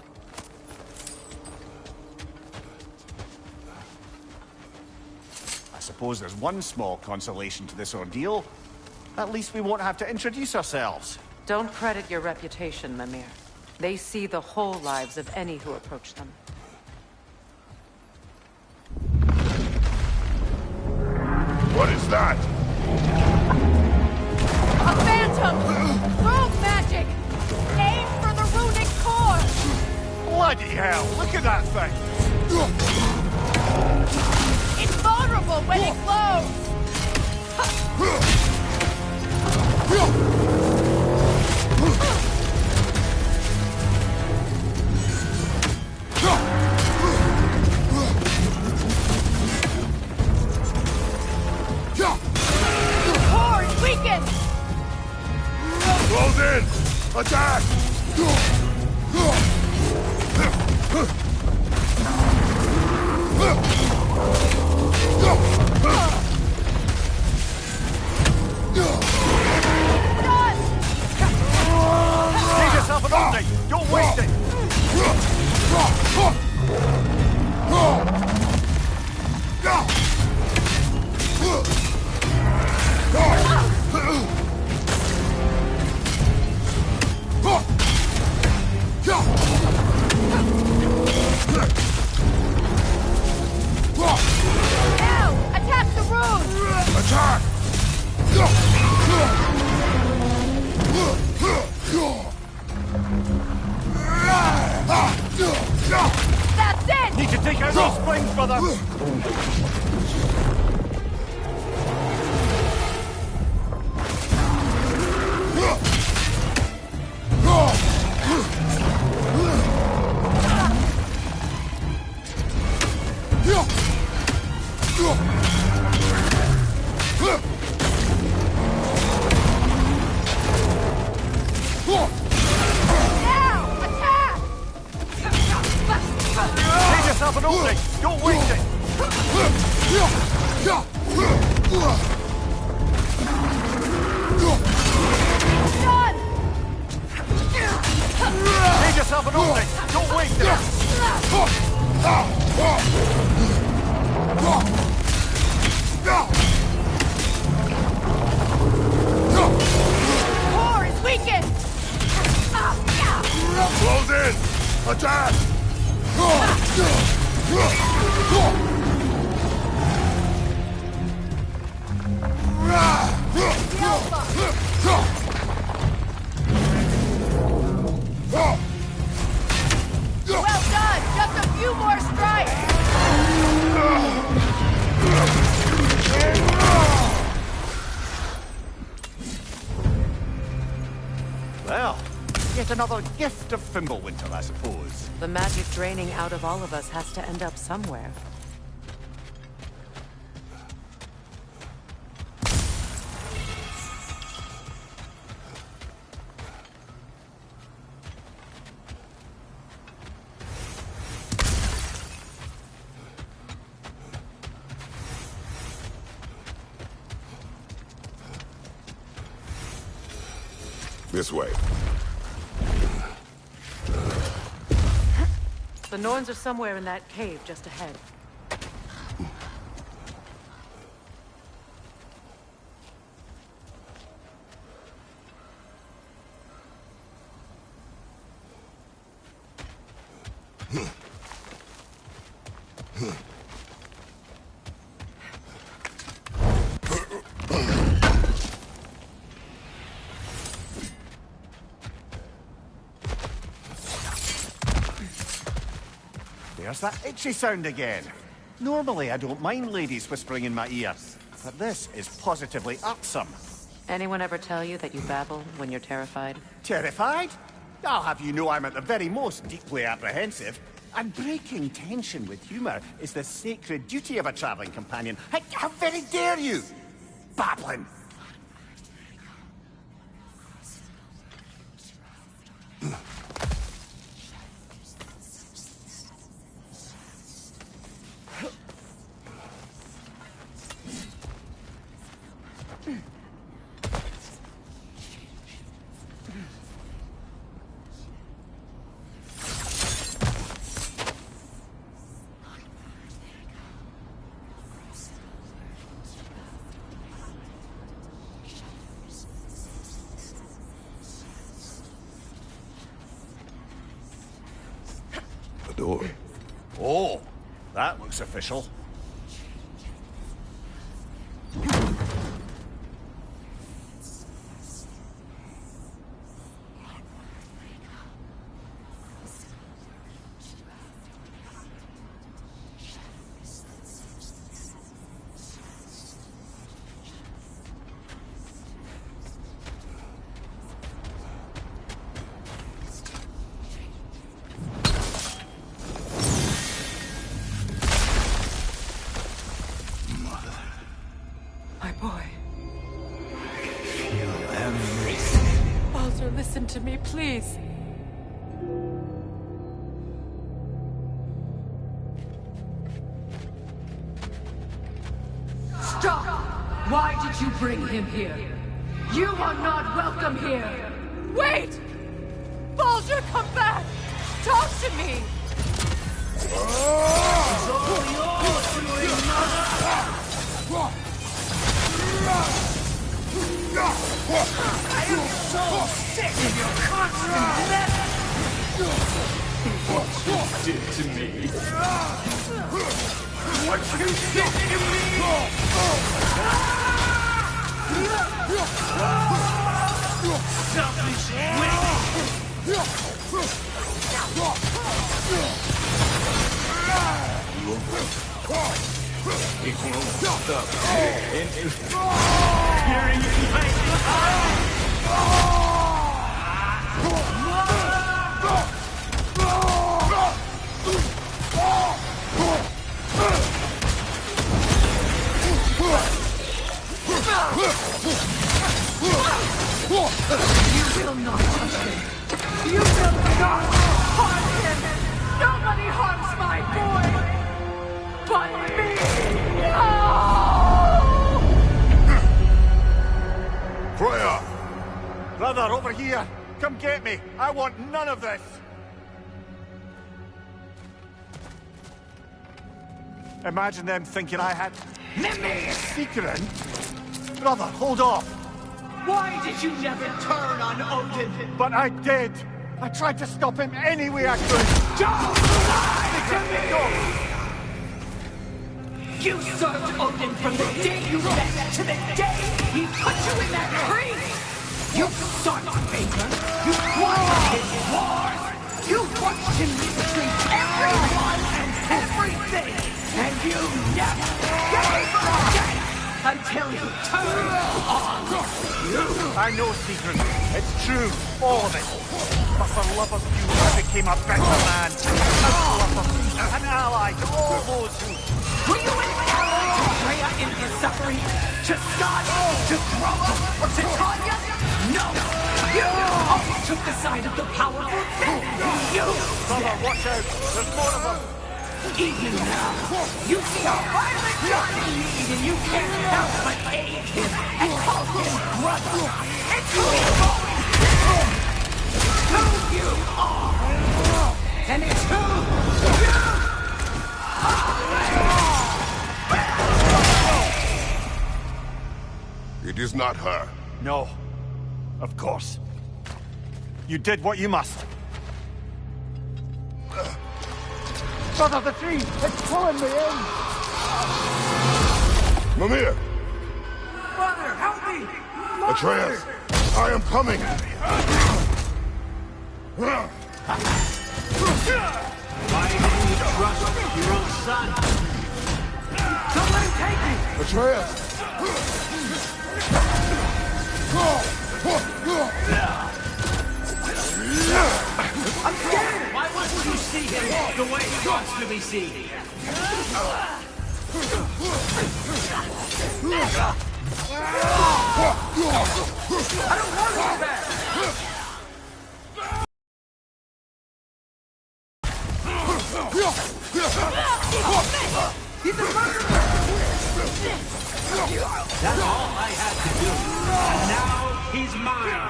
I suppose there's one small consolation to this ordeal. At least we won't have to introduce ourselves. Don't credit your reputation, Mimir. They see the whole lives of any who approach them. What is that? A phantom! Throw magic! Aim for the runic core! Bloody hell, look at that thing! It's vulnerable when it glows! Core is weakened! Close in! Attack! Save yourself an opening! Don't waste it! Now! Attack the rune! Attack! That's it! Need to take out those springs, brother! Now! Attack! Save yourself an opening! Don't waste it! Done! Save yourself an opening! Don't waste it! Core is weakened! Close in! Attack! Well done! Just a few more strikes! Well, yet another gift of Fimbulwinter, I suppose. The magic draining out of all of us has to end up somewhere. This way. The Norns are somewhere in that cave just ahead. There's that itchy sound again. Normally I don't mind ladies whispering in my ear, but this is positively irksome. Anyone ever tell you that you babble when you're terrified? Terrified? I'll have you know I'm at the very most deeply apprehensive. And breaking tension with humour is the sacred duty of a travelling companion. How very dare you! Babbling! door. Oh, that looks official. My boy. Feel everything. Baldur, listen to me, please. Stop! Why did you bring him here? You are not welcome here! Wait! Baldur, come back! Talk to me! I am so sick of your constant mess! What you did to me. What you did to me! Selfish It won't stop. Hearing You will not touch him! You will not harm him! Nobody harms my boy! But me! No! Freya! Brother, over here! Come get me! I want none of this! Imagine them thinking I had... Mimir! Secret? Brother, hold off! Why did you never turn on Odin? But I did! I tried to stop him any way I could! Don't lie to me! You served Odin from the day you left to the day he put you in that tree! You sought favor! You watched his wars! You watched him mistreat everyone and everything! And you never gave up until you turned on you! I know, Secret. It's true. All of it. But for love of you, I became a better man. A lover, an ally to all those who... Were you an ally to Freya in his suffering? To Skadi? To Groma? Or to Tanya? No! You always took the side of the powerful. You... Brother, watch out. There's more of them. Even now, you see a violent God in need and you can't help but aid him and call him brother. It's who you've always been. Who you are. And it's who you It is not her. No. Of course. You did what you must. Brother, the tree! It's pulling me in! Mimir! Brother, help me! Atreus! I am coming! Why didn't you trust your own son? Don't let him take me! Atreus! I'm scared! Why wouldn't you see him the way he wants to be seen? I don't want to do that! He's a murderer! That's all I had to do. And now he's mine.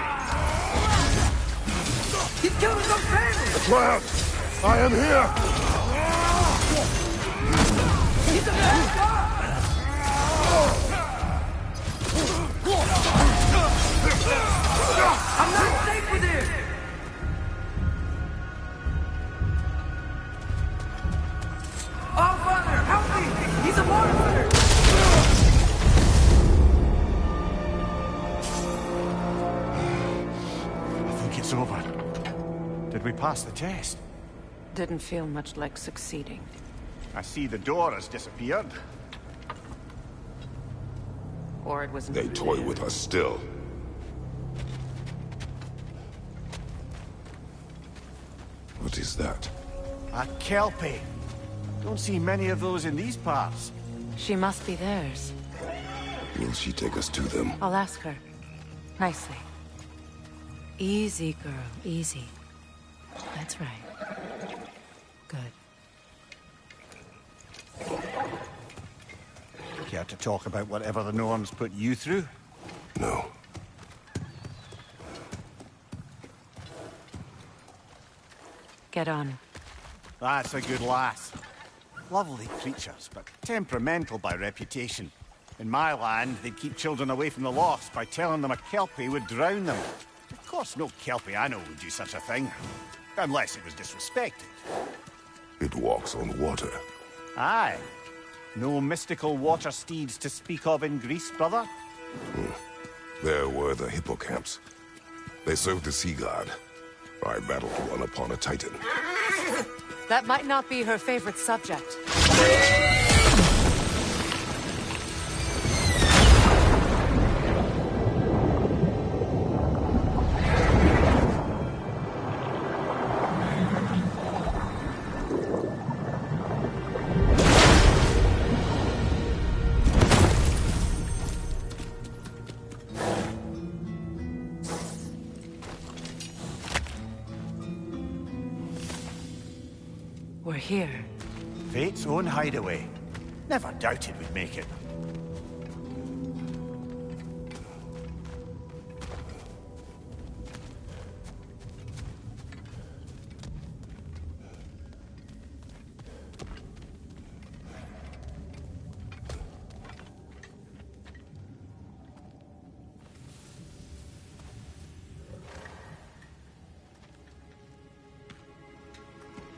He's killing some family! Atreus! I am here! He's a bad guy! I'm not safe with him! Did we pass the test? Didn't feel much like succeeding. I see the door has disappeared. Or it was... They toy with us still. What is that? A Kelpie. Don't see many of those in these parts. She must be theirs. Will she take us to them? I'll ask her. Nicely. Easy, girl. Easy. That's right. Good. Care to talk about whatever the norms put you through? No. Get on. That's a good lass. Lovely creatures, but temperamental by reputation. In my land, they'd keep children away from the lost by telling them a Kelpie would drown them. Of course, no Kelpie I know would do such a thing. Unless it was disrespected. It walks on water. Aye. No mystical water steeds to speak of in Greece, brother? There were the hippocamps. They served the sea god. I battled one upon a titan. That might not be her favorite subject. We're here. Fate's own hideaway. Never doubted we'd make it.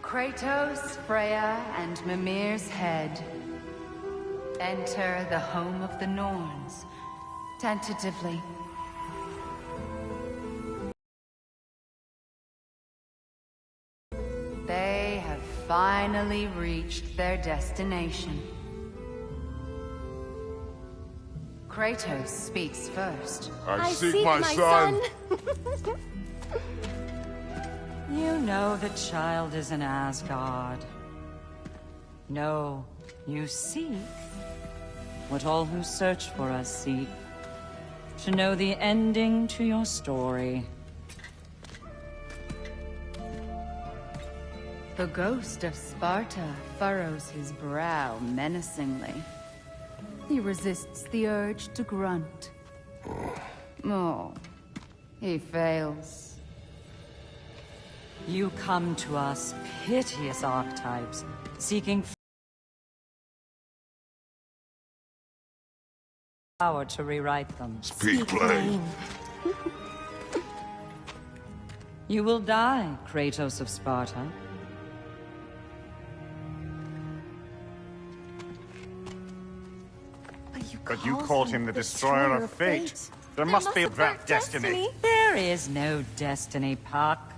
Kratos, Freya, and Mimir's head. Enter the home of the Norns, tentatively. They have finally reached their destination. Kratos speaks first. I seek my son. You know the child is in Asgard. No, you seek what all who search for us seek. To know the ending to your story. The ghost of Sparta furrows his brow menacingly. He resists the urge to grunt. Oh, he fails. You come to us, piteous archetypes, seeking power to rewrite them. Speak plain. You will die, Kratos of Sparta. But you called him the destroyer of fate. There must be that destiny. There is no destiny, Puck.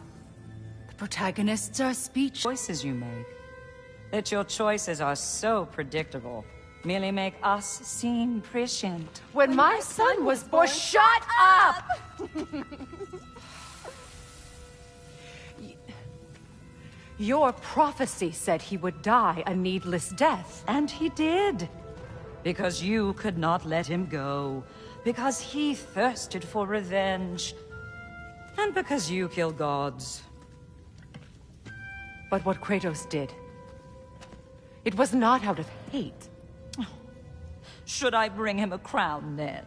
The protagonists are speechless. Choices you make. That your choices are so predictable. Merely make us seem prescient. When my son was born, shut up! Your prophecy said he would die a needless death. And he did. Because you could not let him go. Because he thirsted for revenge. And because you kill gods. But what Kratos did, it was not out of hate. Should I bring him a crown then?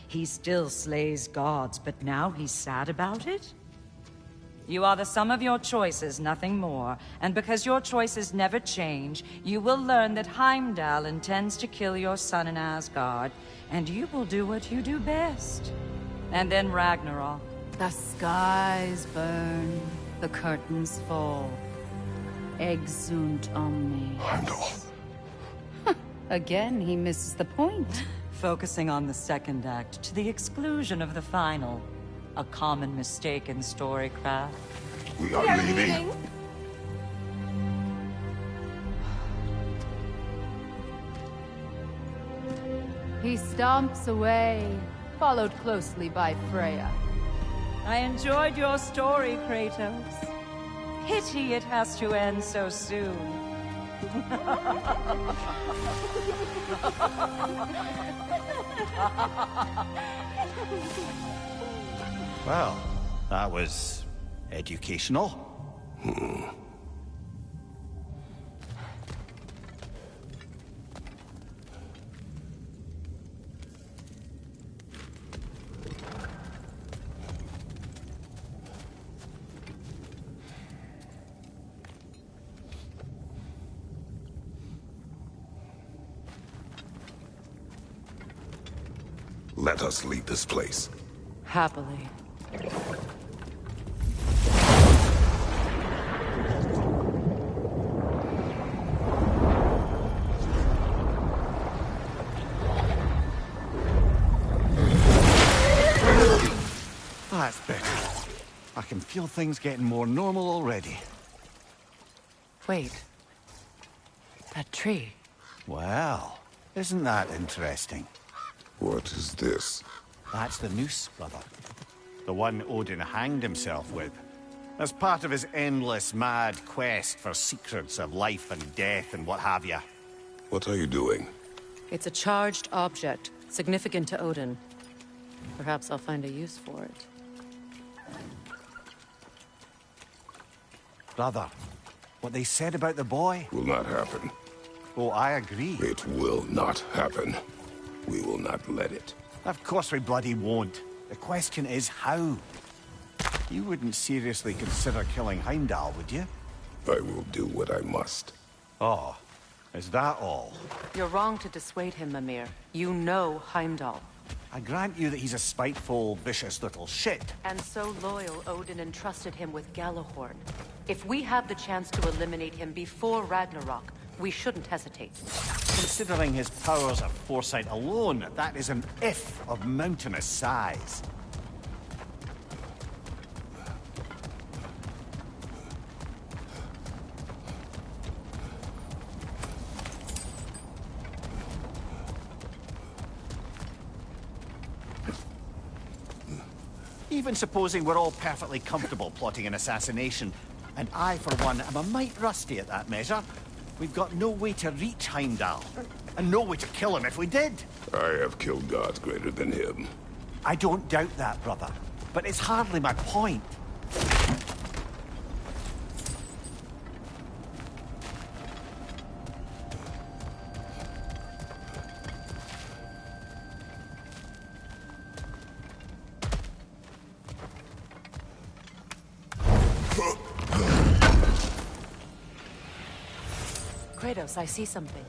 He still slays gods, but now he's sad about it? You are the sum of your choices, nothing more. And because your choices never change, you will learn that Heimdall intends to kill your son in Asgard, and you will do what you do best. And then Ragnarok. The skies burn, the curtains fall. Exunt omni. Heimdall. Again, he misses the point. Focusing on the second act to the exclusion of the final. A common mistake in storycraft. We are leaving. He stomps away, followed closely by Freya. I enjoyed your story, Kratos. Pity it has to end so soon. Well, that was educational. Let us leave this place. Happily. That's better. I can feel things getting more normal already. Wait. That tree. Well, isn't that interesting? What is this? That's the noose, brother. The one Odin hanged himself with. As part of his endless, mad quest for secrets of life and death and what have you. What are you doing? It's a charged object, significant to Odin. Perhaps I'll find a use for it. Brother, what they said about the boy? Will not happen. Oh, I agree. It will not happen. We will not let it. Of course we bloody won't. The question is how. You wouldn't seriously consider killing Heimdall, would you? I will do what I must. Oh, is that all? You're wrong to dissuade him, Mimir. You know Heimdall. I grant you that he's a spiteful, vicious little shit. And so loyal, Odin entrusted him with Galahorn. If we have the chance to eliminate him before Ragnarok, we shouldn't hesitate. Considering his powers of foresight alone, that is an if of mountainous size. Even supposing we're all perfectly comfortable plotting an assassination, and I, for one, am a mite rusty at that measure, we've got no way to reach Heimdall, and no way to kill him if we did. I have killed gods greater than him. I don't doubt that, brother, but it's hardly my point. Kratos, I see something.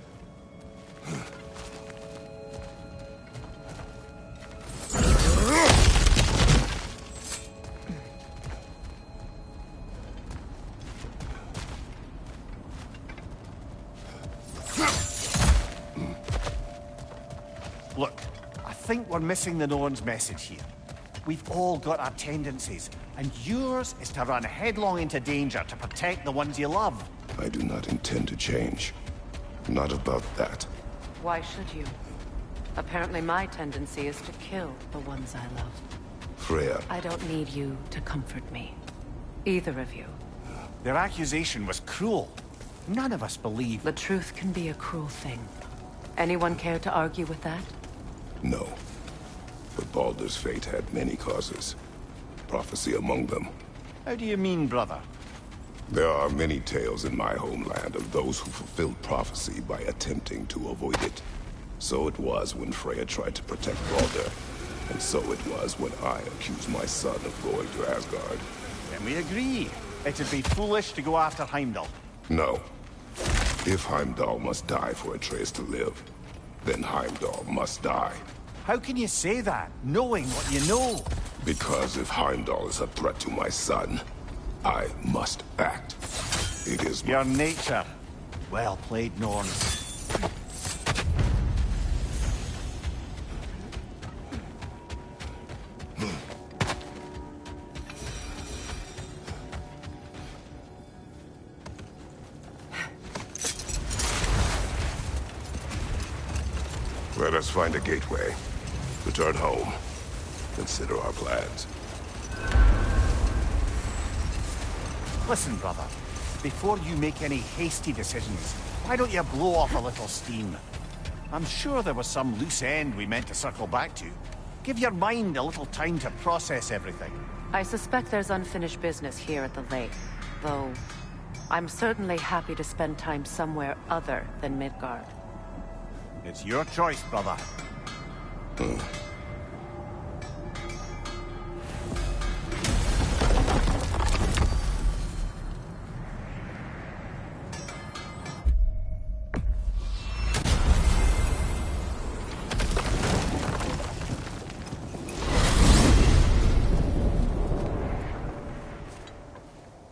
Look, I think we're missing the Norn's message here. We've all got our tendencies, and yours is to run headlong into danger to protect the ones you love. I do not intend to change. Not about that. Why should you? Apparently my tendency is to kill the ones I love. Freya. I don't need you to comfort me. Either of you. Their accusation was cruel. None of us believe. The truth can be a cruel thing. Anyone care to argue with that? No. But Baldur's fate had many causes. Prophecy among them. How do you mean, brother? There are many tales in my homeland of those who fulfilled prophecy by attempting to avoid it. So it was when Freya tried to protect Baldur. And so it was when I accused my son of going to Asgard. Then we agree. It'd be foolish to go after Heimdall. No. If Heimdall must die for Atreus to live, then Heimdall must die. How can you say that, knowing what you know? Because if Heimdall is a threat to my son, I must act. It is your nature. Well played, Norn. find a gateway. Return home. Consider our plans. Listen, brother. Before you make any hasty decisions, why don't you blow off a little steam? I'm sure there was some loose end we meant to circle back to. Give your mind a little time to process everything. I suspect there's unfinished business here at the lake, though I'm certainly happy to spend time somewhere other than Midgard. It's your choice, brother.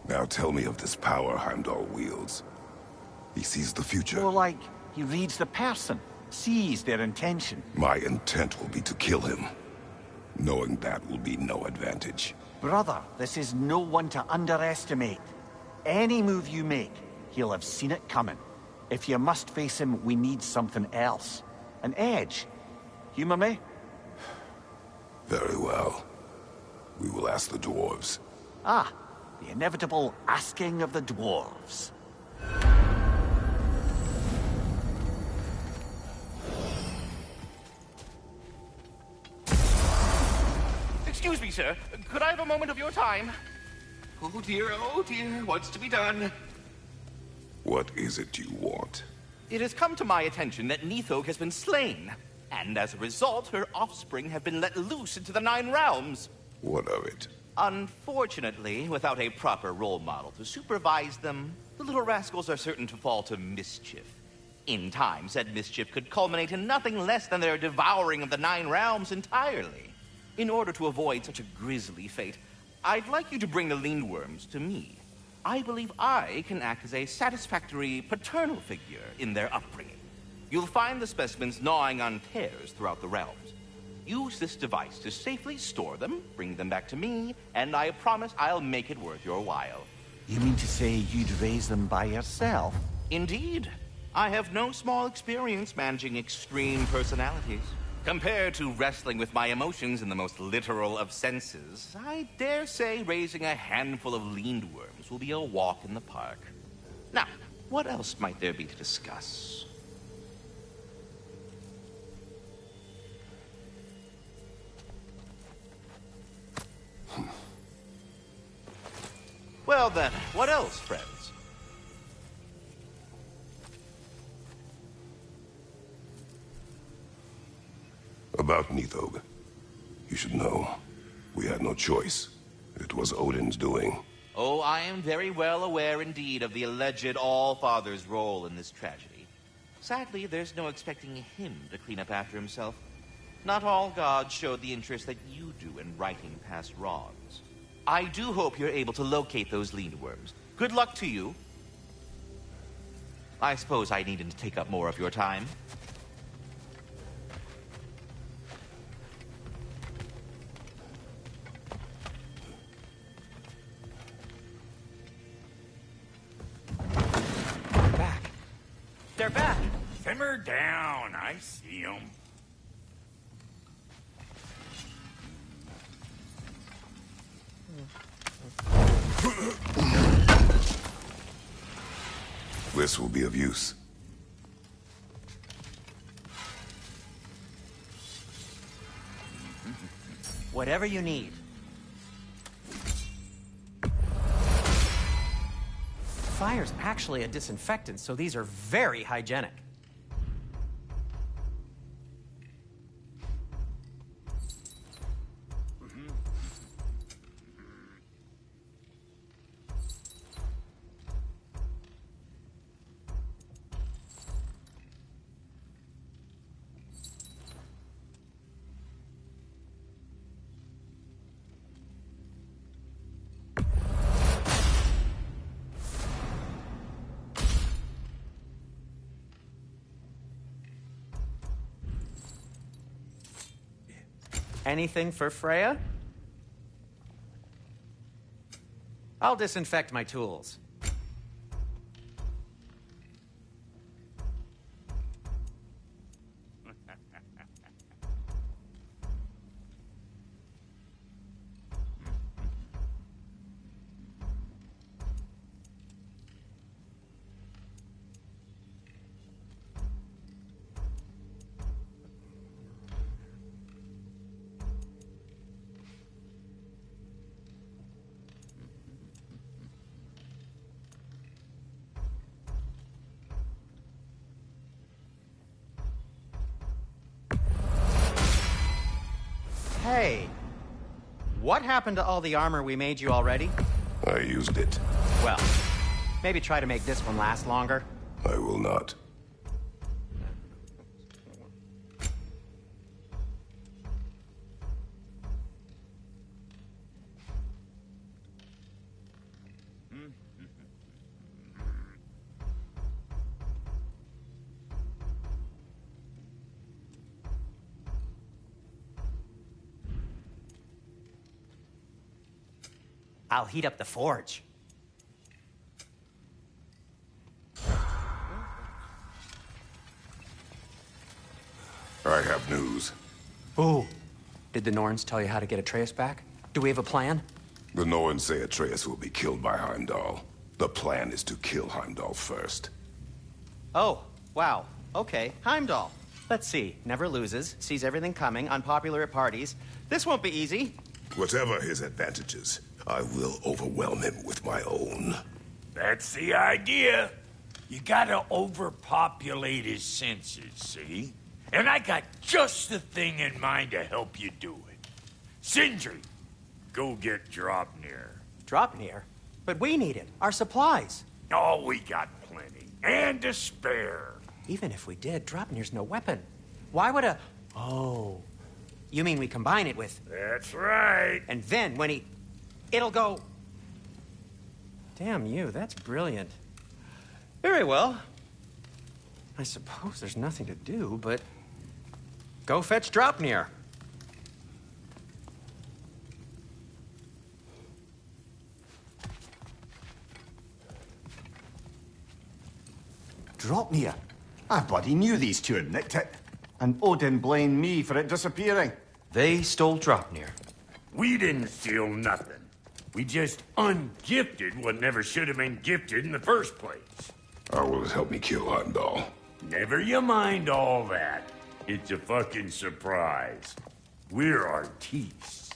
Now tell me of this power Heimdall wields. He sees the future. More like, he reads the person, sees their intention. My intent will be to kill him. Knowing that will be no advantage. Brother, this is no one to underestimate. Any move you make, he'll have seen it coming. If you must face him, we need something else. An edge. Humor me? Very well. We will ask the dwarves. Ah, the inevitable asking of the dwarves. Excuse me, sir. Could I have a moment of your time? Oh dear, what's to be done? What is it you want? It has come to my attention that Nithog has been slain, and as a result, her offspring have been let loose into the Nine Realms. What of it? Unfortunately, without a proper role model to supervise them, the little rascals are certain to fall to mischief. In time, said mischief could culminate in nothing less than their devouring of the Nine Realms entirely. In order to avoid such a grisly fate, I'd like you to bring the Lindworms to me. I believe I can act as a satisfactory paternal figure in their upbringing. You'll find the specimens gnawing on tears throughout the realms. Use this device to safely store them, bring them back to me, and I promise I'll make it worth your while. You mean to say you'd raise them by yourself? Indeed. I have no small experience managing extreme personalities. Compared to wrestling with my emotions in the most literal of senses, I dare say raising a handful of Lindworms will be a walk in the park. Now, what else might there be to discuss? Well then, what else, friends? About Nithog. You should know. We had no choice. It was Odin's doing. Oh, I am very well aware indeed of the alleged All-Father's role in this tragedy. Sadly, there's no expecting him to clean up after himself. Not all gods showed the interest that you do in righting past wrongs. I do hope you're able to locate those Lindworms. Good luck to you. I suppose I needn't take up more of your time. They're back. Simmer down. I see them. This will be of use. Whatever you need. Fire's actually a disinfectant, so these are very hygienic. Anything for Freya? I'll disinfect my tools. Hey, what happened to all the armor we made you already? I used it. Well, maybe try to make this one last longer. I will not. I'll heat up the forge. I have news. Ooh. Did the Norns tell you how to get Atreus back? Do we have a plan? The Norns say Atreus will be killed by Heimdall. The plan is to kill Heimdall first. Oh, wow. Okay, Heimdall. Let's see. Never loses, sees everything coming, unpopular at parties. This won't be easy. Whatever his advantages, I will overwhelm him with my own. That's the idea. You gotta overpopulate his senses, see? And I got just the thing in mind to help you do it. Sindri, go get Draupnir. Draupnir? But we need it. Our supplies. Oh, we got plenty. And to spare. Even if we did, Draupnir's no weapon. Why would a... Oh. You mean we combine it with... That's right. And then when he... It'll go... Damn you, that's brilliant. Very well. I suppose there's nothing to do, but... Go fetch Draupnir. Draupnir? I bloody knew these two had nicked it. And Odin blamed me for it disappearing. They stole Draupnir. We didn't steal nothing. We just ungifted what never should have been gifted in the first place. How will it help me kill Heimdall? Never you mind all that. It's a fucking surprise. We're artistes.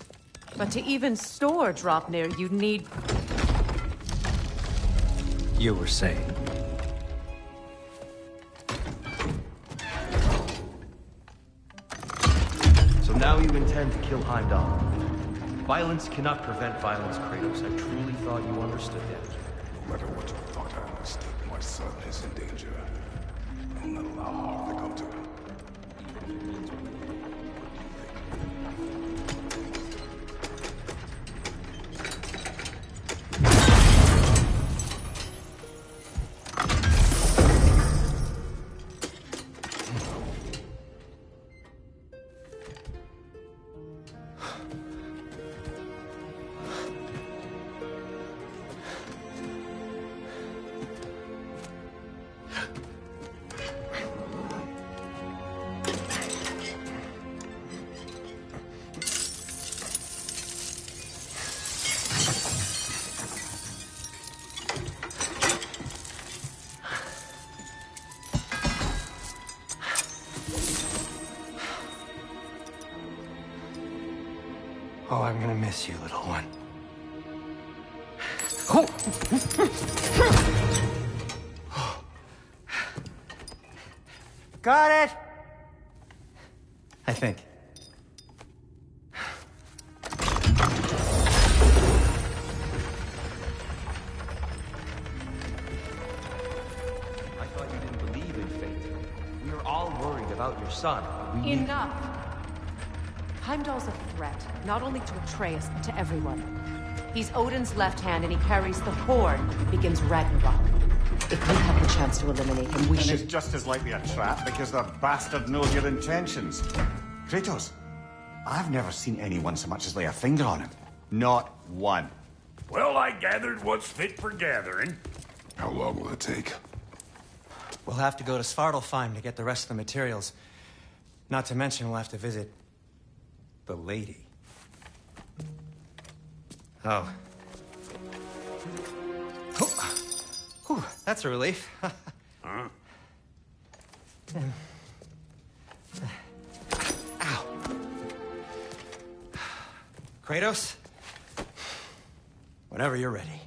But to even store Draupnir, you'd need... You were saying. So now you intend to kill Heimdall. Violence cannot prevent violence, Kratos. I truly thought you understood that. No matter what you thought I understood, my son is in danger. I'll not allow harm to come to him. Oh, I'm gonna miss you, little one. Got it! I think. I thought you didn't believe in fate. We were all worried about your son. Enough! Heimdall's a threat, not only to Atreus, but to everyone. He's Odin's left hand, and he carries the horn that begins Ragnarok. If we have the chance to eliminate him, we And should... it's just as likely a trap because the bastard knows your intentions. Kratos, I've never seen anyone so much as lay a finger on him. Not one. Well, I gathered what's fit for gathering. How long will it take? We'll have to go to Svartalfheim to get the rest of the materials. Not to mention we'll have to visit... the lady. Oh. Whew, that's a relief. Huh? Ow. Kratos? Whenever you're ready.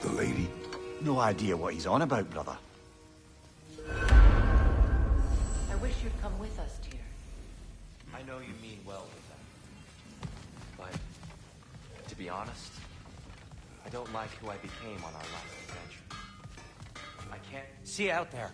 The lady? no idea what he's on about, brother. I wish you'd come with us, dear. I know you mean well with them. But, to be honest, I don't like who I became on our last adventure. I can't... See you out there.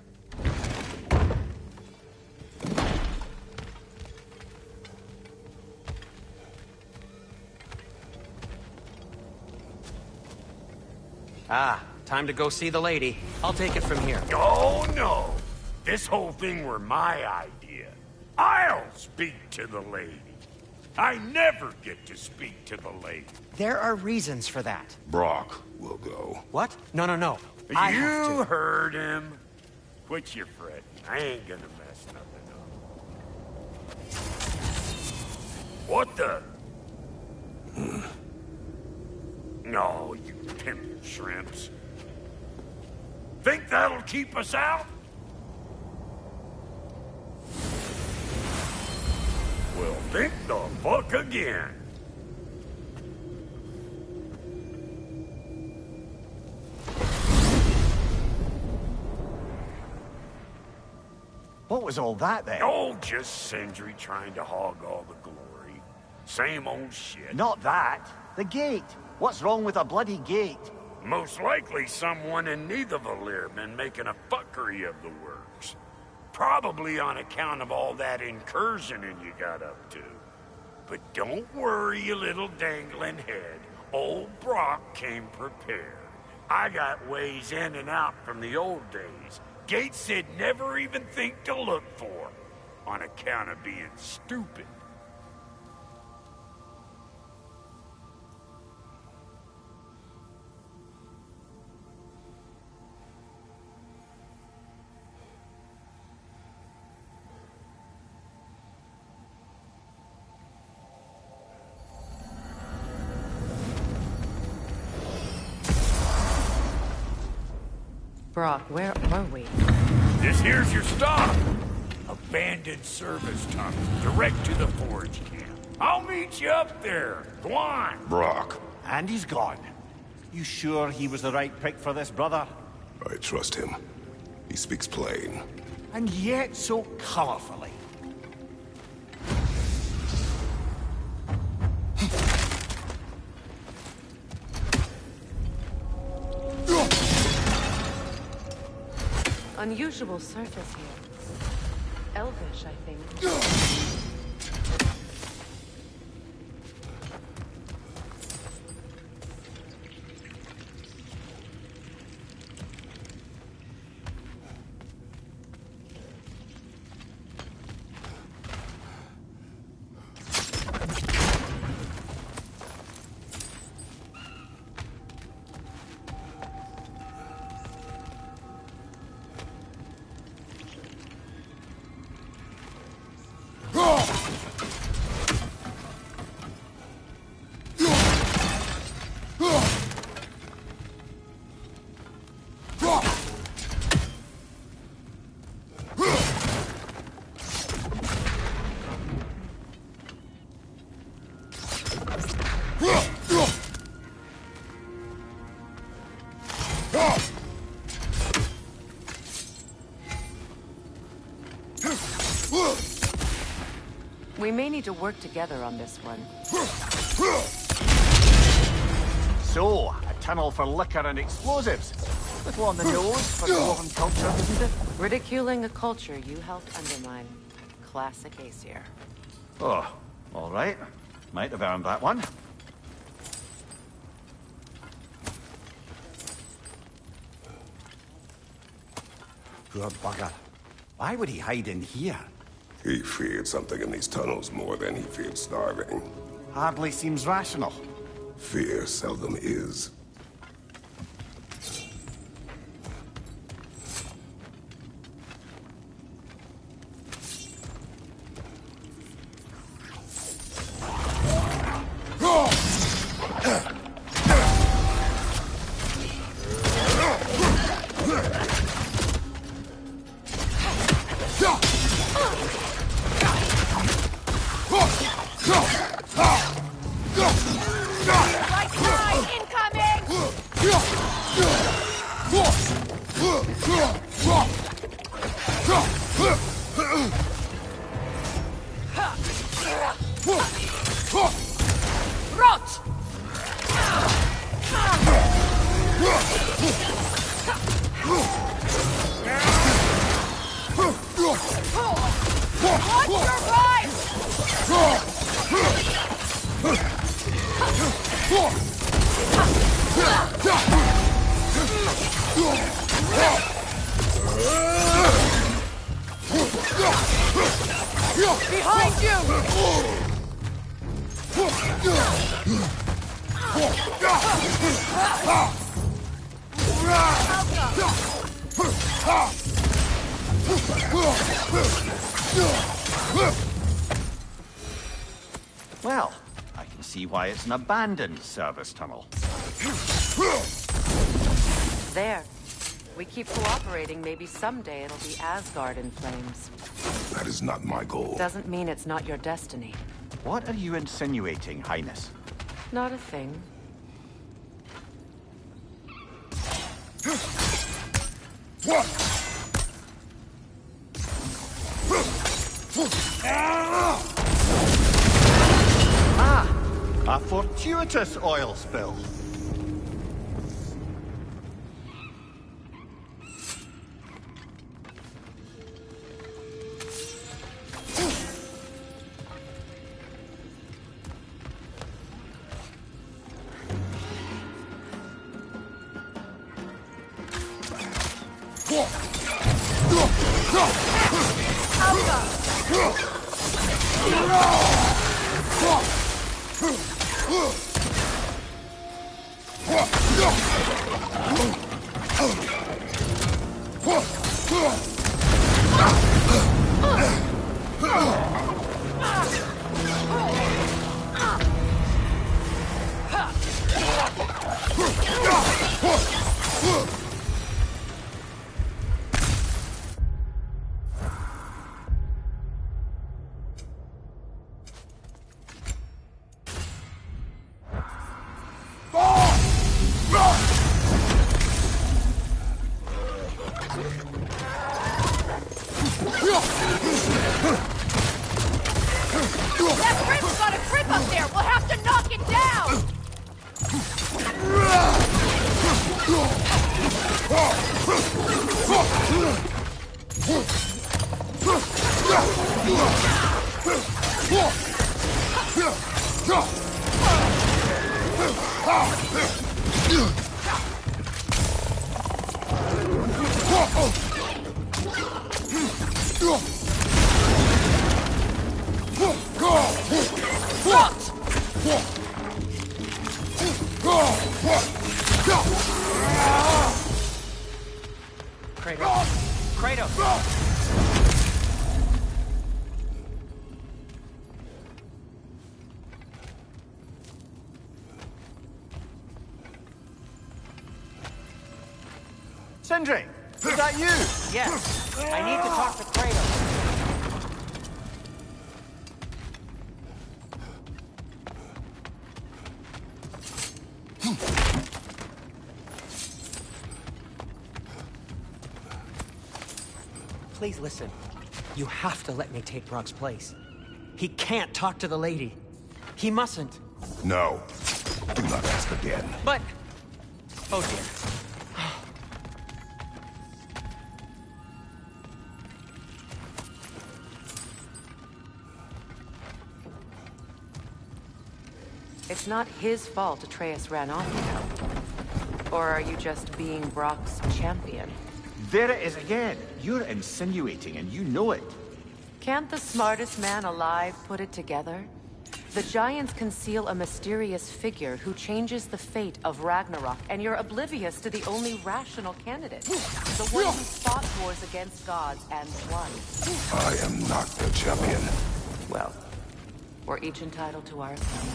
Ah, time to go see the lady. I'll take it from here. Oh, no. This whole thing were my idea. I'll speak to the lady. I never get to speak to the lady. There are reasons for that. Brock will go. What? No, no, no. I have You to. heard him. Quit your fretting. I ain't gonna mess nothing up. What the? No, you pimp shrimps. Think that'll keep us out? Well, think the fuck again. What was all that, then? Oh, just Sindri trying to hog all the glory. Same old shit. Not that. The gate. What's wrong with a bloody gate? Most likely someone in Nidavellir been making a fuckery of the works. Probably on account of all that incursioning you got up to. But don't worry, you little dangling head. Old Brock came prepared. I got ways in and out from the old days. Gates they'd never even think to look for, on account of being stupid. Brock, where are we? This here's your stop. Abandoned service tunnel, direct to the forge camp. I'll meet you up there. Go on. Brock. And he's gone. You sure he was the right pick for this, brother? I trust him. He speaks plain. And yet so colorfully. Unusual surface here. Elvish, I think. We may need to work together on this one. So, a tunnel for liquor and explosives. Little on the nose for dwarven culture, isn't it? Ridiculing a culture you helped undermine. Classic Aesir. Oh, all right. Might have earned that one. Poor bugger. Why would he hide in here? He feared something in these tunnels more than he feared starving. Hardly seems rational. Fear seldom is. Like mine incoming! Rot! Watch your vibe! Behind you! Well, I can see why it's an abandoned service tunnel. There. We keep cooperating, maybe someday it'll be Asgard in flames. That is not my goal. Doesn't mean it's not your destiny. What are you insinuating, Highness? Not a thing. Ah! A fortuitous oil spill. That rip's got a grip up there! We'll have to knock it down! Sindri, is that you? Yes. I need to talk to Kratos. Please listen. You have to let me take Brock's place. He can't talk to the lady. He mustn't. No. Do not ask again. But... Oh dear. It's not his fault Atreus ran off, you know. Or are you just being Brock's champion? There it is again. You're insinuating and you know it. Can't the smartest man alive put it together? The Giants conceal a mysterious figure who changes the fate of Ragnarok, and you're oblivious to the only rational candidate. The one who fought wars against gods and won. I am not the champion. Well, we're each entitled to our opinion.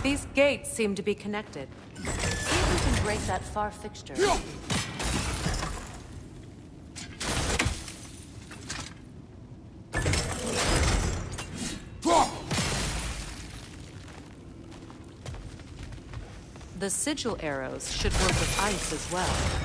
These gates seem to be connected. See if we can break that far fixture. The sigil arrows should work with ice as well.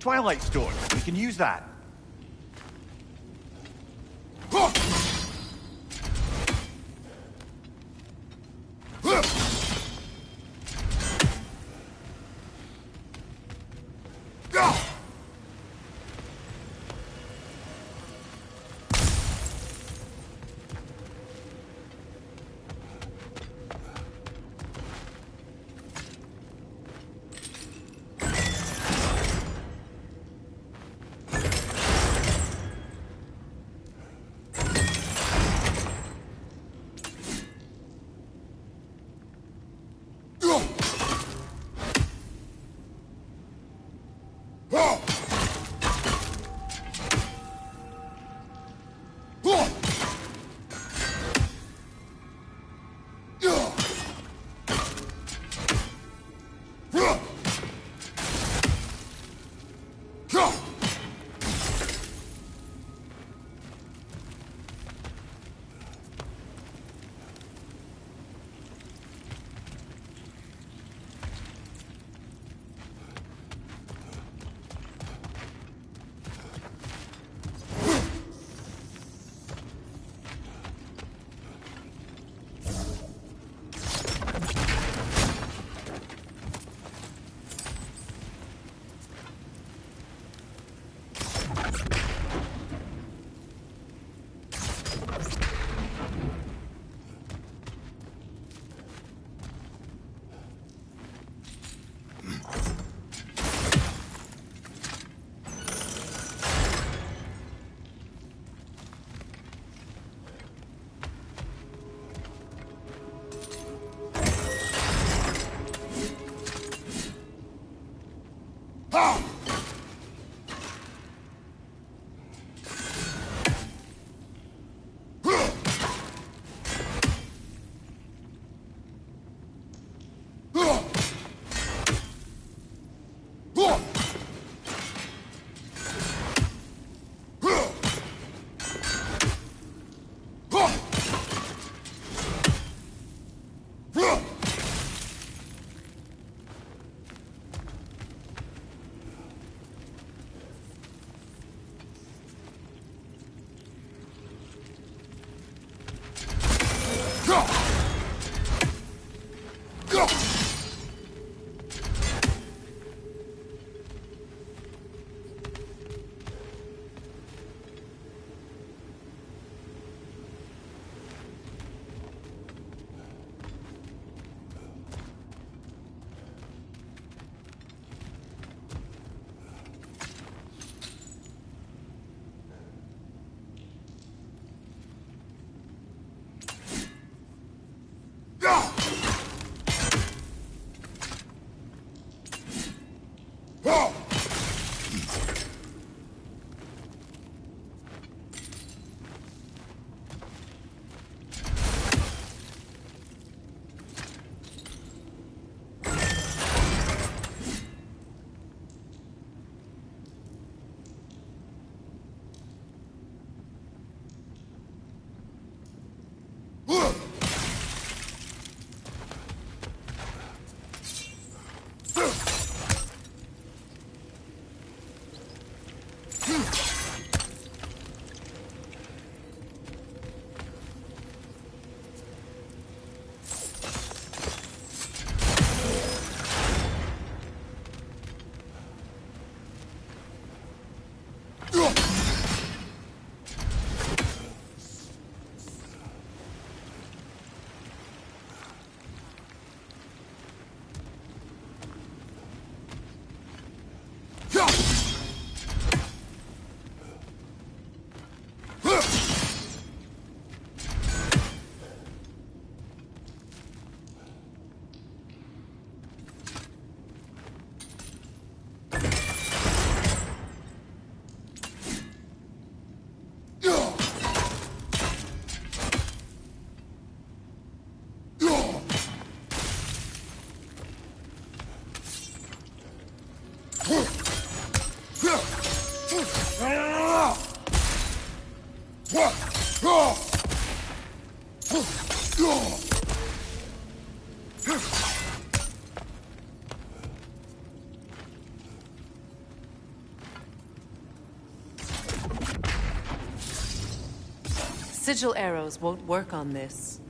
Twilight Stone. We can use that. Sigil arrows won't work on this.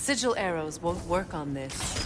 Sigil arrows won't work on this.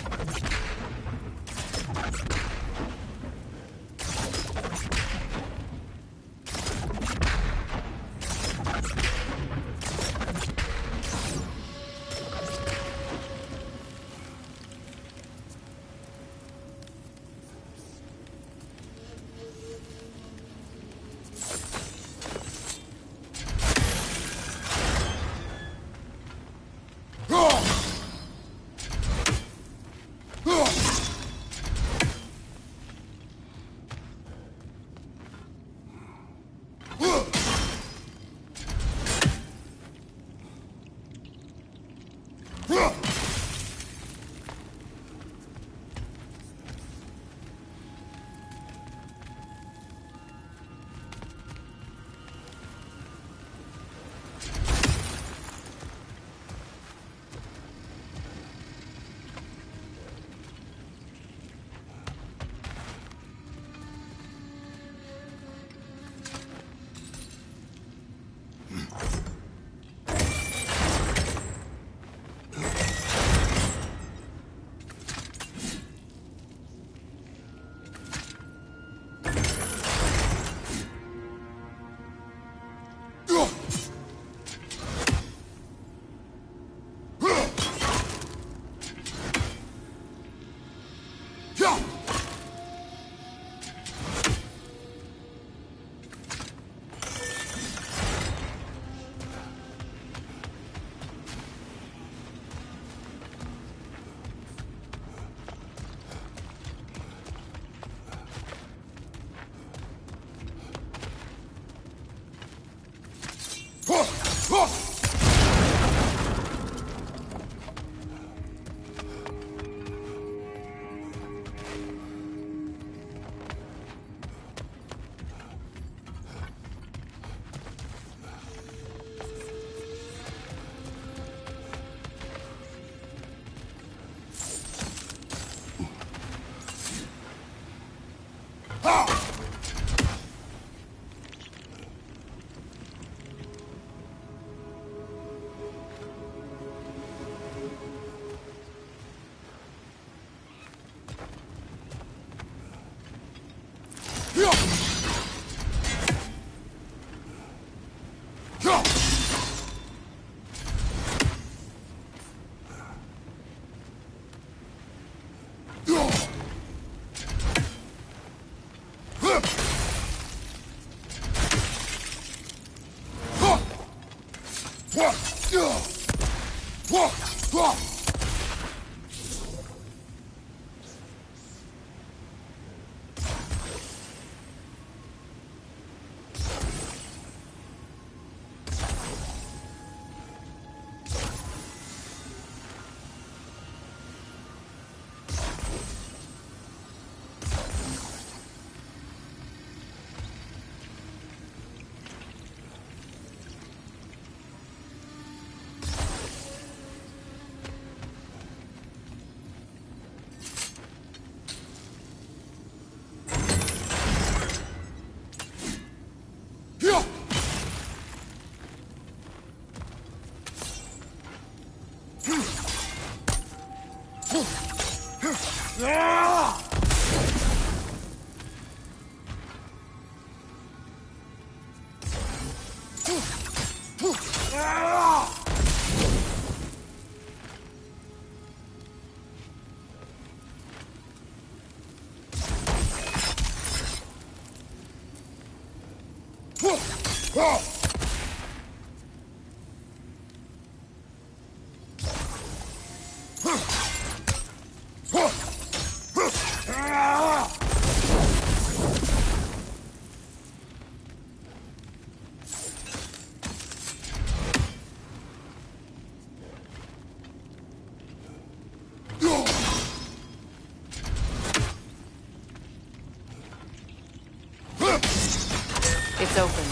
It's open.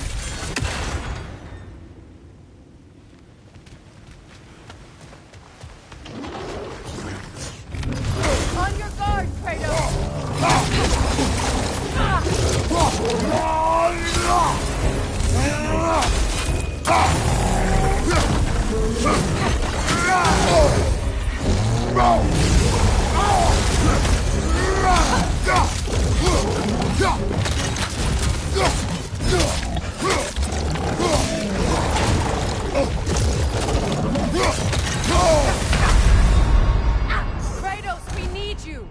On your guard, Kratos, we need you!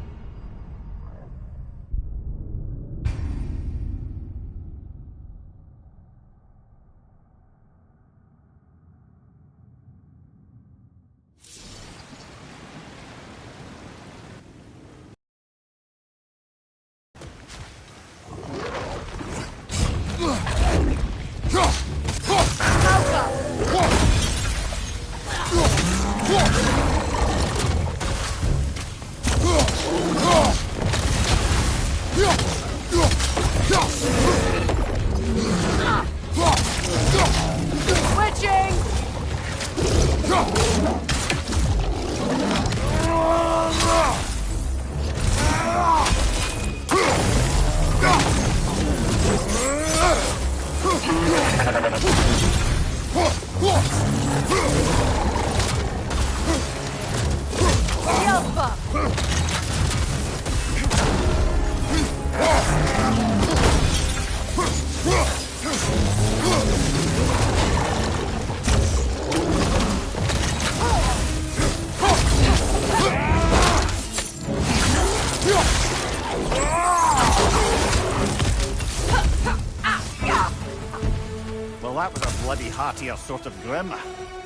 bloody heartier sort of grim.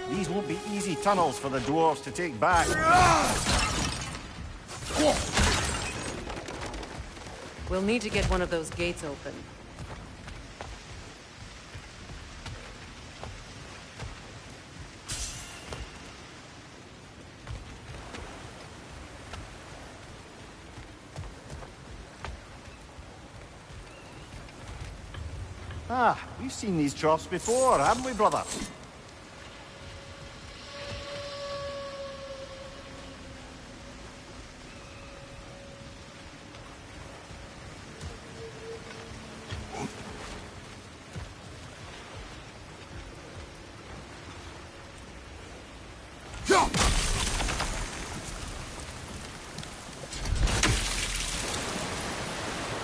These won't be easy tunnels for the dwarves to take back. We'll need to get one of those gates open. Ah, we've seen these troughs before, haven't we, brother?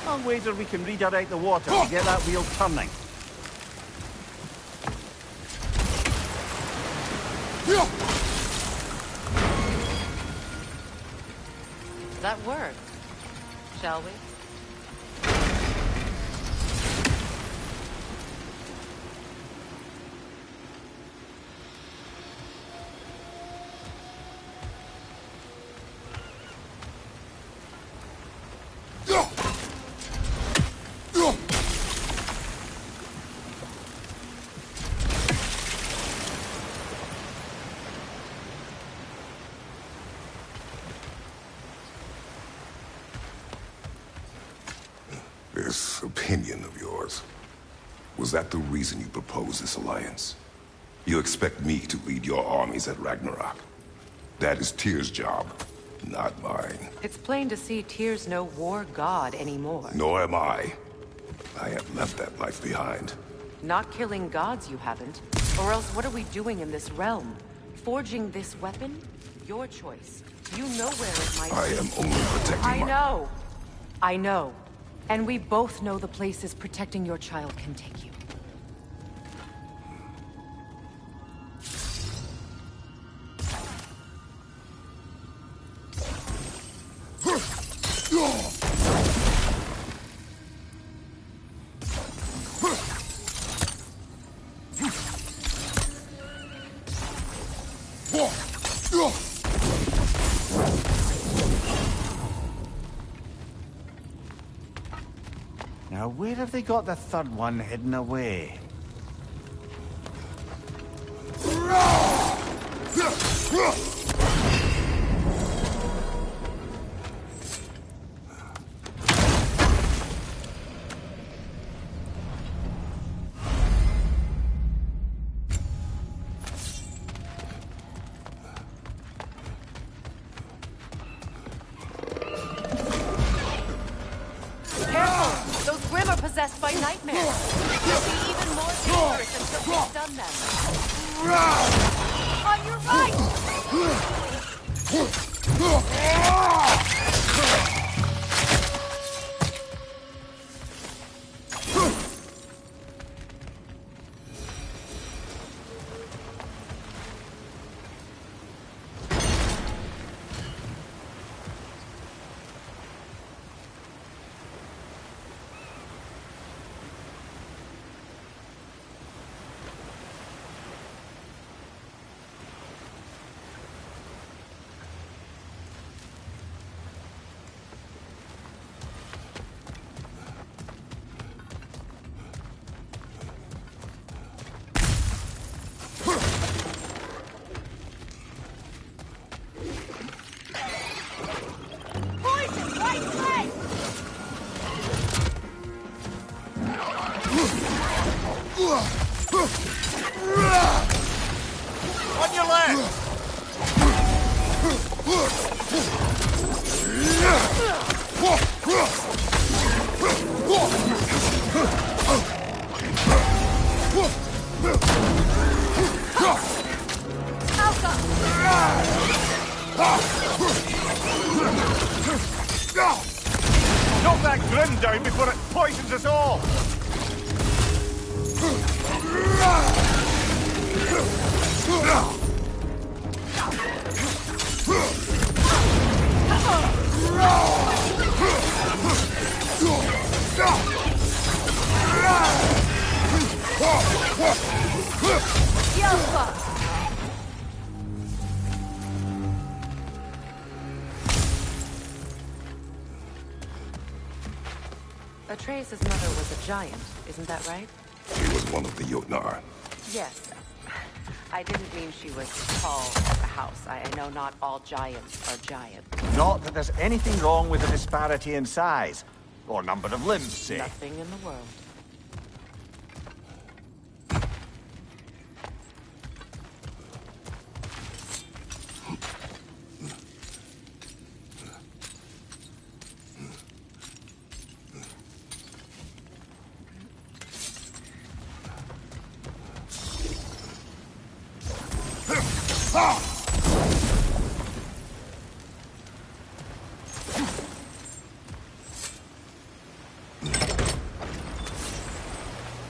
I'll wager we can redirect the water to get that wheel turning. That work, shall we? This opinion of yours, was that the reason you proposed this alliance? You expect me to lead your armies at Ragnarok? That is Tyr's job, not mine. It's plain to see Tyr's no war god anymore. Nor am I. I have left that life behind. Not killing gods, you haven't. Or else what are we doing in this realm? Forging this weapon? Your choice. You know where it might be. I am only protecting I know. And we both know the places protecting your child can take you. Now, where have they got the third one hidden away? Possessed by nightmares. They'll be even more dangerous until we've done them. On your right! On your left! Knock that grin down before it poisons us all! Atreus' mother was a giant, isn't that right? She was one of the Jotnar. Yes. I didn't mean she was tall as a house. I know not all giants are giant. Not that there's anything wrong with the disparity in size. Or number of limbs, say. Nothing in the world.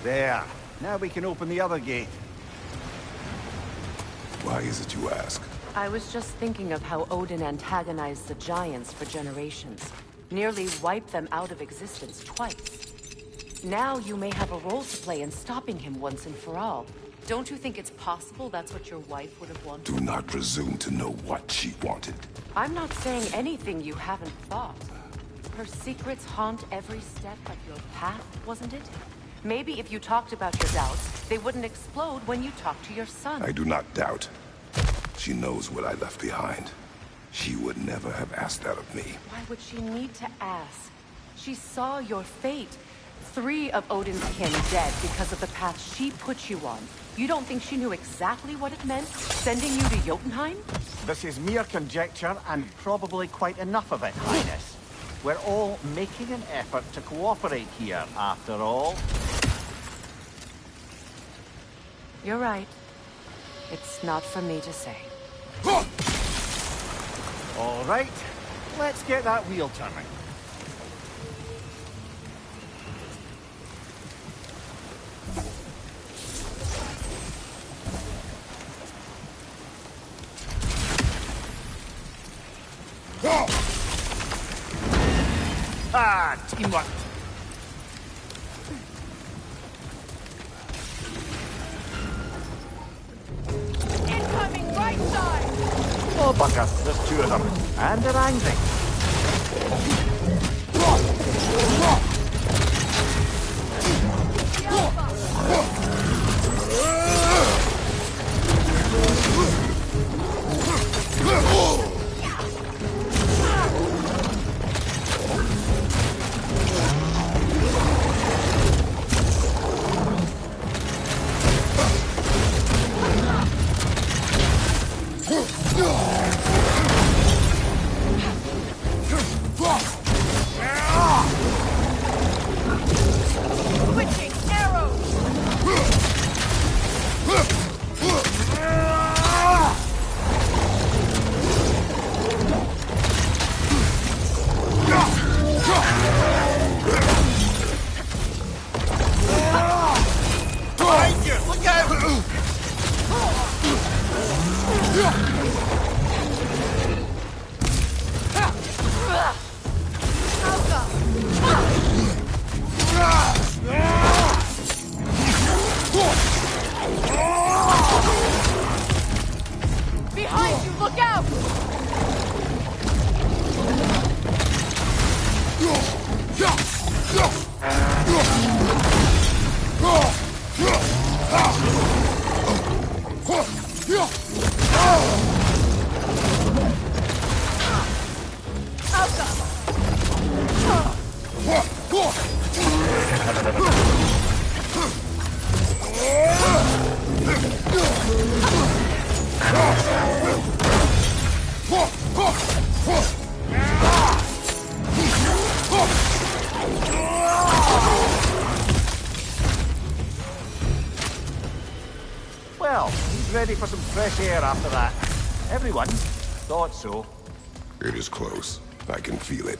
There. Now we can open the other gate. Why is it you ask? I was just thinking of how Odin antagonized the giants for generations. Nearly wiped them out of existence twice. Now you may have a role to play in stopping him once and for all. Don't you think it's possible that's what your wife would have wanted? Do not presume to know what she wanted. I'm not saying anything you haven't thought. Her secrets haunt every step of your path, wasn't it? Maybe if you talked about your doubts, they wouldn't explode when you talked to your son. I do not doubt. She knows what I left behind. She would never have asked that of me. Why would she need to ask? She saw your fate. 3 of Odin's kin dead because of the path she put you on. You don't think she knew exactly what it meant, sending you to Jotunheim? This is mere conjecture, and probably quite enough of it, Highness. We're all making an effort to cooperate here, after all. You're right. It's not for me to say. All right, let's get that wheel turning. Ah, teamwork. Incoming right side! Oh, bugger, there's 2 of them, and they're angry. Switching arrows! Behind you! Look out! Behind you, look out! Well, he's ready for some fresh air after that. Everyone thought so. It is close. I can feel it.